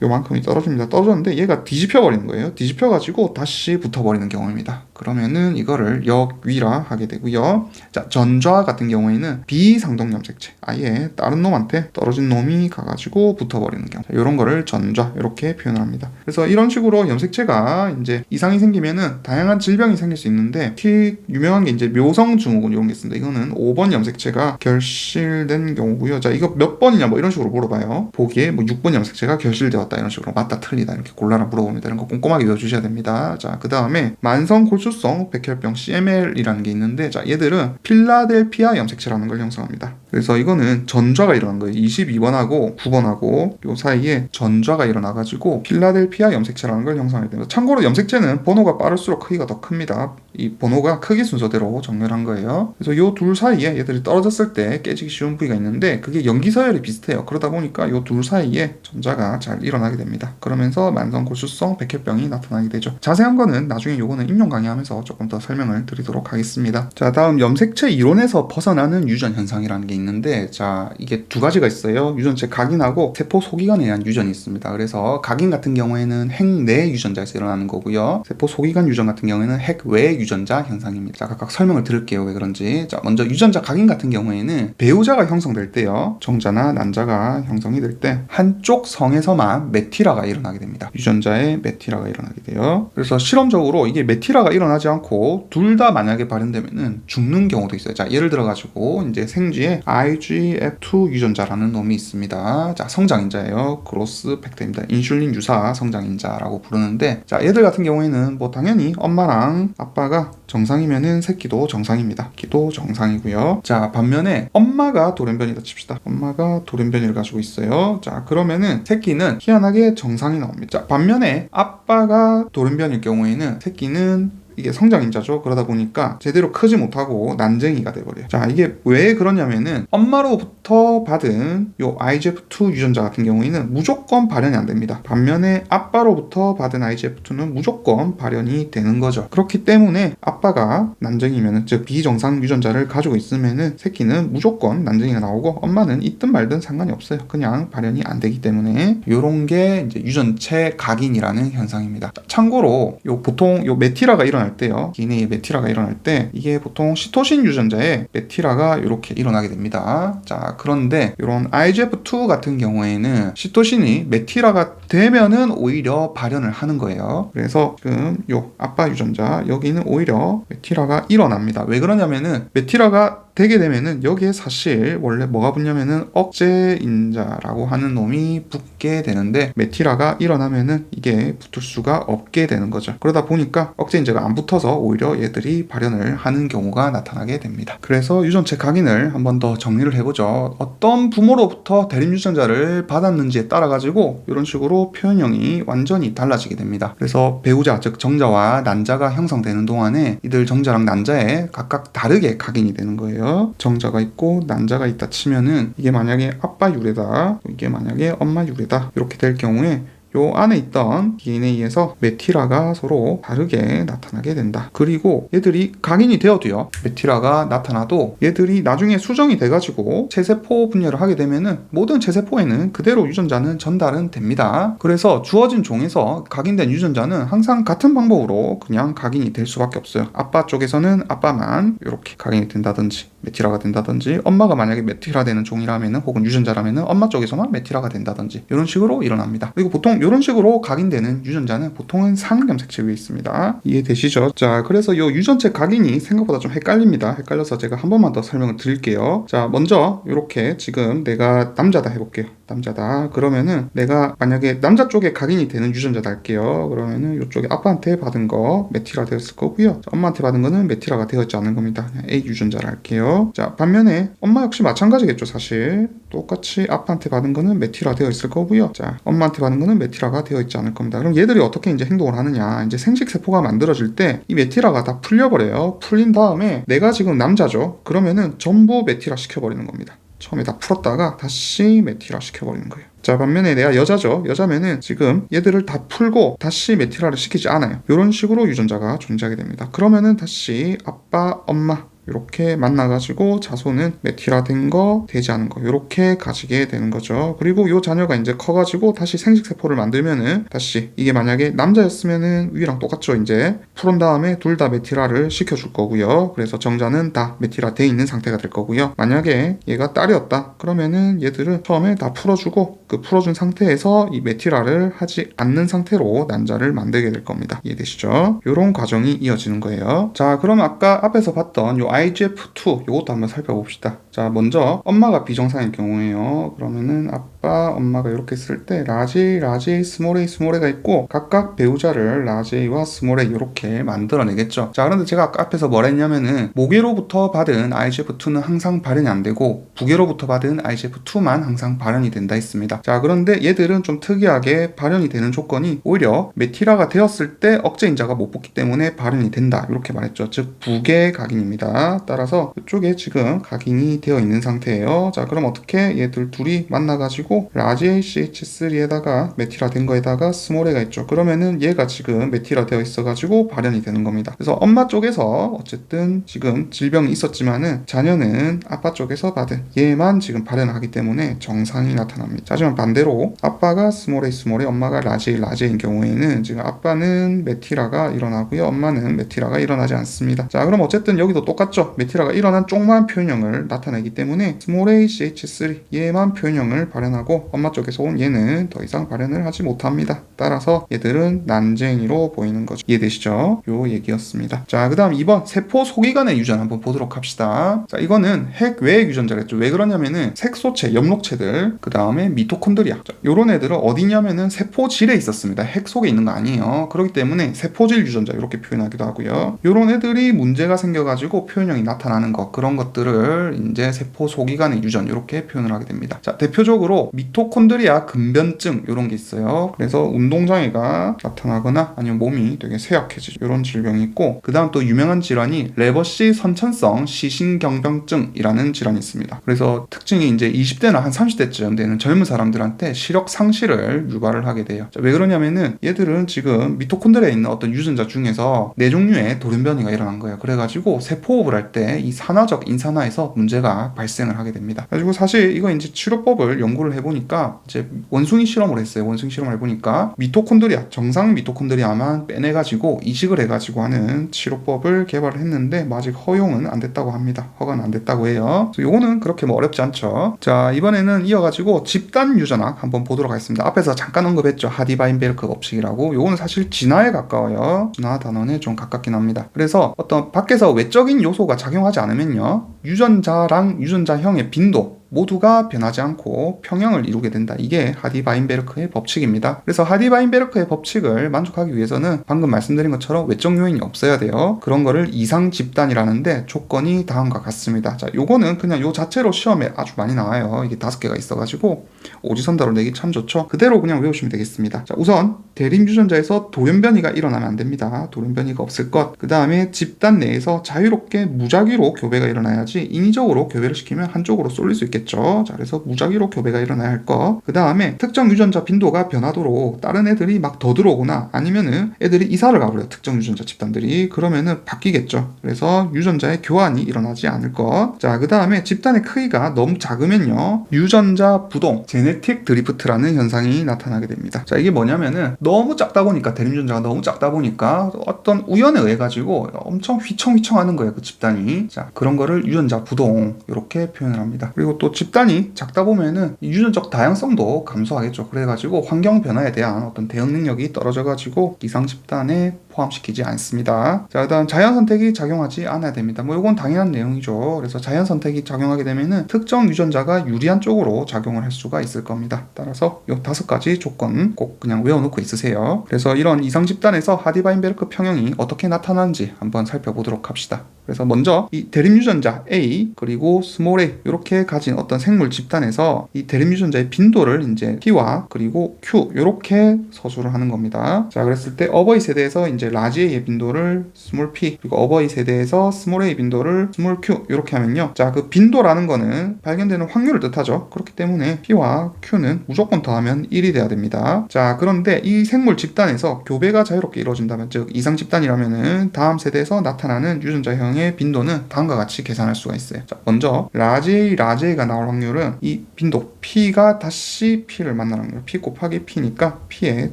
Speaker 1: 요만큼이 떨어집니다. 떨어졌는데 얘가 뒤집혀 버리는 거예요. 뒤집혀 가지고 다시 붙어버리는 경우입니다. 그러면은 이거를 역위라 하게 되고요. 자, 전좌 같은 경우에는 비상동 염색체, 아예 다른 놈한테 떨어진 놈이 가가지고 붙어버리는 경우, 이런 거를 전좌 이렇게 표현을 합니다. 그래서 이런 식으로 염색체가 이제 이상이 생기면은 다양한 질병이 생길 수 있는데, 특히 유명한 게 이제 묘성 증후군 이런 게 있습니다. 이거는 5번 염색체가 결실된 경우고요. 자, 이거 몇 번이냐 뭐 이런 식으로 물어봐요. 보기에 뭐 6번 염색체가 결실되었다 이런 식으로 맞다 틀리다 이렇게 골라라 물어봅니다. 이런 거 꼼꼼하게 외워주셔야 됩니다. 자, 그 다음에 만성 골수성 백혈병 CML이라는 게 있는데, 자, 얘들은 필라델피아 염색체라는 걸 형성합니다. 그래서 이거는 전좌가 일어난 거예요. 22번하고 9번하고 요 사이에 전좌가 일어나가지고 필라델피아 염색체라는 걸 형성하게 됩니다. 참고로 염색체는 번호가 빠를수록 크기가 더 큽니다. 이 번호가 크기 순서대로 정렬한 거예요. 그래서 요 둘 사이에 얘들이 떨어졌을 때 깨지기 쉬운 부위가 있는데, 그게 염기서열이 비슷해요. 그러다 보니까 요 둘 사이에 전자가 잘 일어나게 됩니다. 그러면서 만성골수성 백혈병이 나타나게 되죠. 자세한 거는 나중에 요거는 임용 강의하면서 조금 더 설명을 드리도록 하겠습니다. 자, 다음 염색체 이론에서 벗어나는 유전 현상이라는 게 있는데, 자, 이게 두 가지가 있어요. 유전체 각인하고 세포 소기관에 의한 유전이 있습니다. 그래서 각인 같은 경우에는 핵내 유전자에서 일어나는 거고요. 세포 소기관 유전 같은 경우에는 핵외 유전자 현상입니다. 자, 각각 설명을 드릴게요. 왜 그런지. 자, 먼저 유전자 각인 같은 경우에는 배우자가 형성될 때요, 정자나 난자가 형성이 될 때 한쪽 성에서만 메티라가 일어나게 됩니다. 유전자에 메티라가 일어나게 돼요. 그래서 실험적으로 이게 메티라가 일어나지 않고 둘 다 만약에 발현되면은 죽는 경우도 있어요. 자, 예를 들어 가지고 이제 생쥐에 IGF2 유전자라는 놈이 있습니다. 자, 성장인자예요. 그로스 팩터입니다. 인슐린 유사 성장인자라고 부르는데, 자, 얘들 같은 경우에는 뭐 당연히 엄마랑 아빠가 정상이면은 새끼도 정상입니다. 새끼도 정상이고요. 자, 반면에 엄마가 돌연변이다 칩시다. 엄마가 돌연변이를 가지고 있어요. 자, 그러면은 새끼는 희한하게 정상이 나옵니다. 자, 반면에 아빠가 돌연변일 경우에는 새끼는 이게 성장인자죠. 그러다 보니까 제대로 크지 못하고 난쟁이가 돼버려요. 자, 이게 왜 그러냐면은 엄마로부터 받은 요 IGF2 유전자 같은 경우에는 무조건 발현이 안 됩니다. 반면에 아빠로부터 받은 IGF2는 무조건 발현이 되는 거죠. 그렇기 때문에 아빠가 난쟁이면은, 즉 비정상 유전자를 가지고 있으면은 새끼는 무조건 난쟁이가 나오고, 엄마는 있든 말든 상관이 없어요. 그냥 발현이 안 되기 때문에 요런 게 이제 유전체 각인이라는 현상입니다. 참고로 요 보통 요 메티라가 일어날 때요, DNA에 메티라가 일어날 때 이게 보통 시토신 유전자에 메티라가 이렇게 일어나게 됩니다. 자, 그런데 이런 IGF2 같은 경우에는 시토신이 메티라가 되면은 오히려 발현을 하는 거예요. 그래서 지금 요 아빠 유전자 여기는 오히려 메티라가 일어납니다. 왜 그러냐면은 메티라가 되게 되면은 여기에 사실 원래 뭐가 붙냐면은 억제인자라고 하는 놈이 붙게 되는데, 메티라가 일어나면은 이게 붙을 수가 없게 되는 거죠. 그러다 보니까 억제인자가 안 붙어서 오히려 얘들이 발현을 하는 경우가 나타나게 됩니다. 그래서 유전체 각인을 한번 더 정리를 해보죠. 어떤 부모로부터 대립 유전자를 받았는지에 따라 가지고 이런 식으로 표현형이 완전히 달라지게 됩니다. 그래서 배우자, 즉 정자와 난자가 형성되는 동안에 이들 정자랑 난자에 각각 다르게 각인이 되는 거예요. 정자가 있고 난자가 있다 치면은 이게 만약에 아빠 유래다, 이게 만약에 엄마 유래다 이렇게 될 경우에 요 안에 있던 DNA에서 메티라가 서로 다르게 나타나게 된다. 그리고 얘들이 각인이 되어도요, 메티라가 나타나도 얘들이 나중에 수정이 돼가지고 체세포 분열을 하게 되면은 모든 체세포에는 그대로 유전자는 전달은 됩니다. 그래서 주어진 종에서 각인된 유전자는 항상 같은 방법으로 그냥 각인이 될 수밖에 없어요. 아빠 쪽에서는 아빠만 이렇게 각인이 된다든지 메티라가 된다든지, 엄마가 만약에 메티라 되는 종이라면은 혹은 유전자라면은 엄마 쪽에서만 메티라가 된다든지 이런 식으로 일어납니다. 그리고 보통 이런 식으로 각인되는 유전자는 보통은 상염색체 위에 있습니다. 이해되시죠? 자, 그래서 이 유전체 각인이 생각보다 좀 헷갈립니다. 헷갈려서 제가 한 번만 더 설명을 드릴게요. 자, 먼저 이렇게 지금 내가 남자다 해볼게요. 남자다. 그러면은 내가 만약에 남자 쪽에 각인이 되는 유전자다 할게요. 그러면은 이쪽에 아빠한테 받은 거 메티라 되었을 거고요. 자, 엄마한테 받은 거는 메티라가 되었지 않은 겁니다. 그냥 A 유전자를 할게요. 자, 반면에 엄마 역시 마찬가지겠죠. 사실 똑같이 아빠한테 받은 거는 메티라 되어 있을 거고요. 자, 엄마한테 받은 거는 메티라가 되어 있지 않을 겁니다. 그럼 얘들이 어떻게 이제 행동을 하느냐, 이제 생식세포가 만들어질 때 이 메티라가 다 풀려버려요. 풀린 다음에 내가 지금 남자죠. 그러면은 전부 메티라 시켜버리는 겁니다. 처음에 다 풀었다가 다시 메티라 시켜버리는 거예요. 자, 반면에 내가 여자죠. 여자면은 지금 얘들을 다 풀고 다시 메티라를 시키지 않아요. 이런 식으로 유전자가 존재하게 됩니다. 그러면은 다시 아빠, 엄마 이렇게 만나가지고 자손은 메틸화된 거, 되지 않은 거 이렇게 가지게 되는 거죠. 그리고 이 자녀가 이제 커가지고 다시 생식세포를 만들면은 다시 이게 만약에 남자였으면은 위랑 똑같죠. 이제 풀은 다음에 둘 다 메틸화를 시켜줄 거고요. 그래서 정자는 다 메틸화돼 있는 상태가 될 거고요. 만약에 얘가 딸이었다 그러면은 얘들은 처음에 다 풀어주고 그 풀어준 상태에서 이 메틸화를 하지 않는 상태로 난자를 만들게 될 겁니다. 이해되시죠? 이런 과정이 이어지는 거예요. 자, 그럼 아까 앞에서 봤던 요 IGF-2 요것도 한번 살펴봅시다. 자, 먼저 엄마가 비정상일 경우에요. 그러면은 아빠, 엄마가 이렇게 쓸 때 라지, 스몰 a, 스몰 a가 있고 각각 배우자를 라지 a와 스몰 a 이렇게 만들어내겠죠. 자, 그런데 제가 아까 앞에서 뭐라 했냐면은 모계로부터 받은 IGF-2는 항상 발현이 안 되고 부계로부터 받은 IGF-2만 항상 발현이 된다 했습니다. 자, 그런데 얘들은 좀 특이하게 발현이 되는 조건이 오히려 메틸화가 되었을 때 억제인자가 못 붙기 때문에 발현이 된다 이렇게 말했죠. 즉 부계 각인입니다. 따라서 이쪽에 지금 각인이 되어 있는 상태예요. 자, 그럼 어떻게 얘들 둘이 만나가지고 라지 ACH3에다가 메틸화 된 거에다가 스몰 a가 있죠. 그러면은 얘가 지금 메틸화 되어 있어가지고 발현이 되는 겁니다. 그래서 엄마 쪽에서 어쨌든 지금 질병이 있었지만은 자녀는 아빠 쪽에서 받은 얘만 지금 발현하기 때문에 정상이 나타납니다. 하지만 반대로 아빠가 스몰 a, 엄마가 라지 A인 경우에는 지금 아빠는 메틸화가 일어나고요. 엄마는 메틸화가 일어나지 않습니다. 자, 그럼 어쨌든 여기도 똑같죠. 메틸화가 일어난 쪽만 표현형을 나타내기 때문에 스몰 a CH3 얘만 표현형을 발현하고 엄마 쪽에서 온 얘는 더 이상 발현을 하지 못합니다. 따라서 얘들은 난쟁이로 보이는 거죠. 이해되시죠? 요 얘기였습니다. 자, 그 다음 2번 세포 소기관의 유전 한번 보도록 합시다. 자, 이거는 핵 외의 유전자겠죠. 왜 그러냐면은 색소체, 엽록체들, 그 다음에 미토콘드리아. 자, 요런 애들은 어디냐면은 세포질에 있었습니다. 핵 속에 있는 거 아니에요. 그렇기 때문에 세포질 유전자 이렇게 표현하기도 하고요. 요런 애들이 문제가 생겨가지고 표현형이 나타나는 것, 그런 것들을 이제 세포 소기관의 유전 이렇게 표현을 하게 됩니다. 자, 대표적으로 미토콘드리아 근변증 이런 게 있어요. 그래서 운동장애가 나타나거나 아니면 몸이 되게 쇠약해지죠. 이런 질병이 있고, 그 다음 또 유명한 질환이 레버시 선천성 시신경병증이라는 질환이 있습니다. 그래서 특징이 이제 20대나 한 30대쯤 되는 젊은 사람들한테 시력 상실을 유발을 하게 돼요. 자, 왜 그러냐면은 얘들은 지금 미토콘드리아에 있는 어떤 유전자 중에서 4종류의 돌연변이가 일어난 거예요. 그래가지고 세포호흡을 할 때 이 산화적 인산화에서 문제가 발생을 하게 됩니다. 그래가지고 사실 이거 이제 치료법을 연구를 해보니까 이제 원숭이 실험을 했어요. 원숭이 실험을 해보니까 미토콘드리아, 정상 미토콘드리아만 빼내가지고 이식을 해가지고 하는 치료법을 개발을 했는데 아직 허용은 안 됐다고 합니다. 허가는 안 됐다고 해요. 그래서 요거는 그렇게 뭐 어렵지 않죠. 자, 이번에는 이어가지고 집단 유전학 한번 보도록 하겠습니다. 앞에서 잠깐 언급했죠. 하디바인베르크 법칙이라고. 요거는 사실 진화에 가까워요. 진화 단원에 좀 가깝긴 합니다. 그래서 어떤 밖에서 외적인 요소가 작용하지 않으면요, 유전자랑 유전자형의 빈도 모두가 변하지 않고 평형을 이루게 된다. 이게 하디바인베르크의 법칙입니다. 그래서 하디바인베르크의 법칙을 만족하기 위해서는 방금 말씀드린 것처럼 외적 요인이 없어야 돼요. 그런 거를 이상 집단이라는데 조건이 다음과 같습니다. 자, 요거는 그냥 요 자체로 시험에 아주 많이 나와요. 이게 5개가 있어가지고 오지선다로 내기 참 좋죠. 그대로 그냥 외우시면 되겠습니다. 자, 우선 대립 유전자에서 돌연변이가 일어나면 안 됩니다. 돌연변이가 없을 것. 그 다음에 집단 내에서 자유롭게 무작위로 교배가 일어나야지 인위적으로 교배를 시키면 한쪽으로 쏠릴 수 있겠죠. 자, 그래서 무작위로 교배가 일어나야 할 것. 그 다음에 특정 유전자 빈도가 변하도록 다른 애들이 막 더 들어오거나 아니면은 애들이 이사를 가버려요. 특정 유전자 집단들이. 그러면은 바뀌겠죠. 그래서 유전자의 교환이 일어나지 않을 것. 자, 그 다음에 집단의 크기가 너무 작으면요, 유전자 부동, 제네틱 드리프트라는 현상이 나타나게 됩니다. 자, 이게 뭐냐면은 너무 작다 보니까, 대립 유전자가 너무 작다 보니까 어떤 우연에 의해 가지고 엄청 휘청휘청하는 거예요. 그 집단이. 자, 그런 거를 유전자 부동 이렇게 표현을 합니다. 그리고 또 집단이 작다 보면은 유전적 다양성도 감소하겠죠. 그래가지고 환경 변화에 대한 어떤 대응 능력이 떨어져가지고 이상 집단에 포함시키지 않습니다. 자, 일단 자연 선택이 작용하지 않아야 됩니다. 뭐 이건 당연한 내용이죠. 그래서 자연 선택이 작용하게 되면은 특정 유전자가 유리한 쪽으로 작용을 할 수가 있을 겁니다. 따라서 이 5가지 조건 꼭 그냥 외워놓고 있으세요. 그래서 이런 이상 집단에서 하디바인베르크 평형이 어떻게 나타나는지 한번 살펴보도록 합시다. 그래서 먼저 이 대립 유전자 A 그리고 스몰 a 이렇게 가진 어떤 생물 집단에서 이 대립 유전자의 빈도를 이제 P와 그리고 Q 이렇게 서술을 하는 겁니다. 자, 그랬을 때 어버이 세대에서 이제 라지 A의 빈도를 스몰 p, 그리고 어버이 세대에서 스몰 a 빈도를 스몰 q 이렇게 하면요. 자, 그 빈도라는 거는 발견되는 확률을 뜻하죠. 그렇기 때문에 p와 q는 무조건 더하면 1이 돼야 됩니다. 자, 그런데 이 생물 집단에서 교배가 자유롭게 이루어진다면, 즉 이상 집단이라면은 다음 세대에서 나타나는 유전자형의 빈도는 다음과 같이 계산할 수가 있어요. 자, 먼저 라지 A가 나올 확률은 이 빈도 p가 다시 p를 만나는 확률, p 곱하기 p니까 p의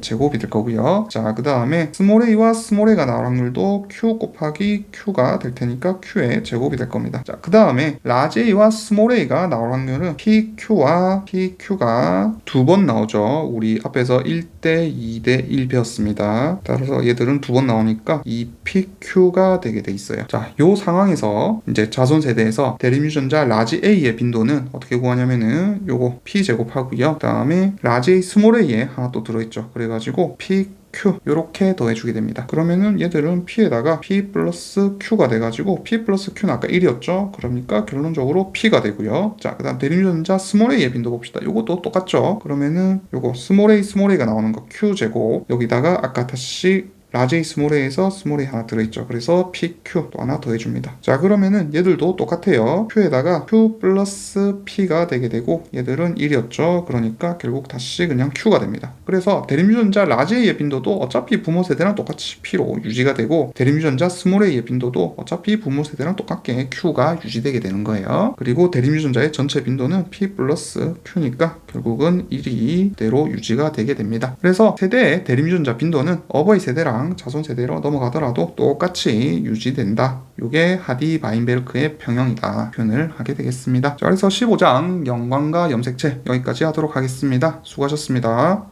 Speaker 1: 제곱이 될 거고요. 자, 그 다음에 스몰 a와 스몰 a가 나올 확률도 q 곱하기 q가 될 테니까 q의 제곱이 될 겁니다. 자, 그 다음에 라지 a와 스몰 a가 나올 확률은 pq와 pq가 두 번 나오죠. 우리 앞에서 1대 2대 1 배웠습니다. 따라서 얘들은 두 번 나오니까 이 pq가 되게 돼 있어요. 자, 요 상황에서 이제 자손 세대에서 대립 유전자 라지 a의 빈도는 어떻게 구하냐면은 요거 p 제곱하고요. 그 다음에 라지 a 스몰 a에 하나 또 들어있죠. 그래가지고 p q 이렇게 더해주게 됩니다. 그러면은 얘들은 p에다가 p 플러스 q가 돼가지고 p 플러스 q는 아까 1이었죠. 그러니까 결론적으로 p가 되고요. 자, 그 다음 대립유전자 스몰 a의 빈도 봅시다. 요것도 똑같죠. 그러면은 요거 스몰 a가 나오는 거 q 제곱, 여기다가 아까 다시 라지 A 스몰 a에서 스몰 a 하나 들어있죠. 그래서 PQ 또 하나 더해줍니다. 자, 그러면은 얘들도 똑같아요. Q에다가 Q 플러스 P가 되게 되고 얘들은 1이었죠. 그러니까 결국 다시 그냥 Q가 됩니다. 그래서 대립유전자 라지 A의 빈도도 어차피 부모 세대랑 똑같이 P로 유지가 되고, 대립유전자 스몰 a의 빈도도 어차피 부모 세대랑 똑같게 Q가 유지되게 되는 거예요. 그리고 대립유전자의 전체 빈도는 P 플러스 Q니까 결국은 1이 그대로 유지가 되게 됩니다. 그래서 세대의 대립유전자 빈도는 어버이 세대랑 자손 세대로 넘어가더라도 똑같이 유지된다. 이게 하디 바인베르크의 평형이다 표현을 하게 되겠습니다. 자, 그래서 15장 영광과 염색체 여기까지 하도록 하겠습니다. 수고하셨습니다.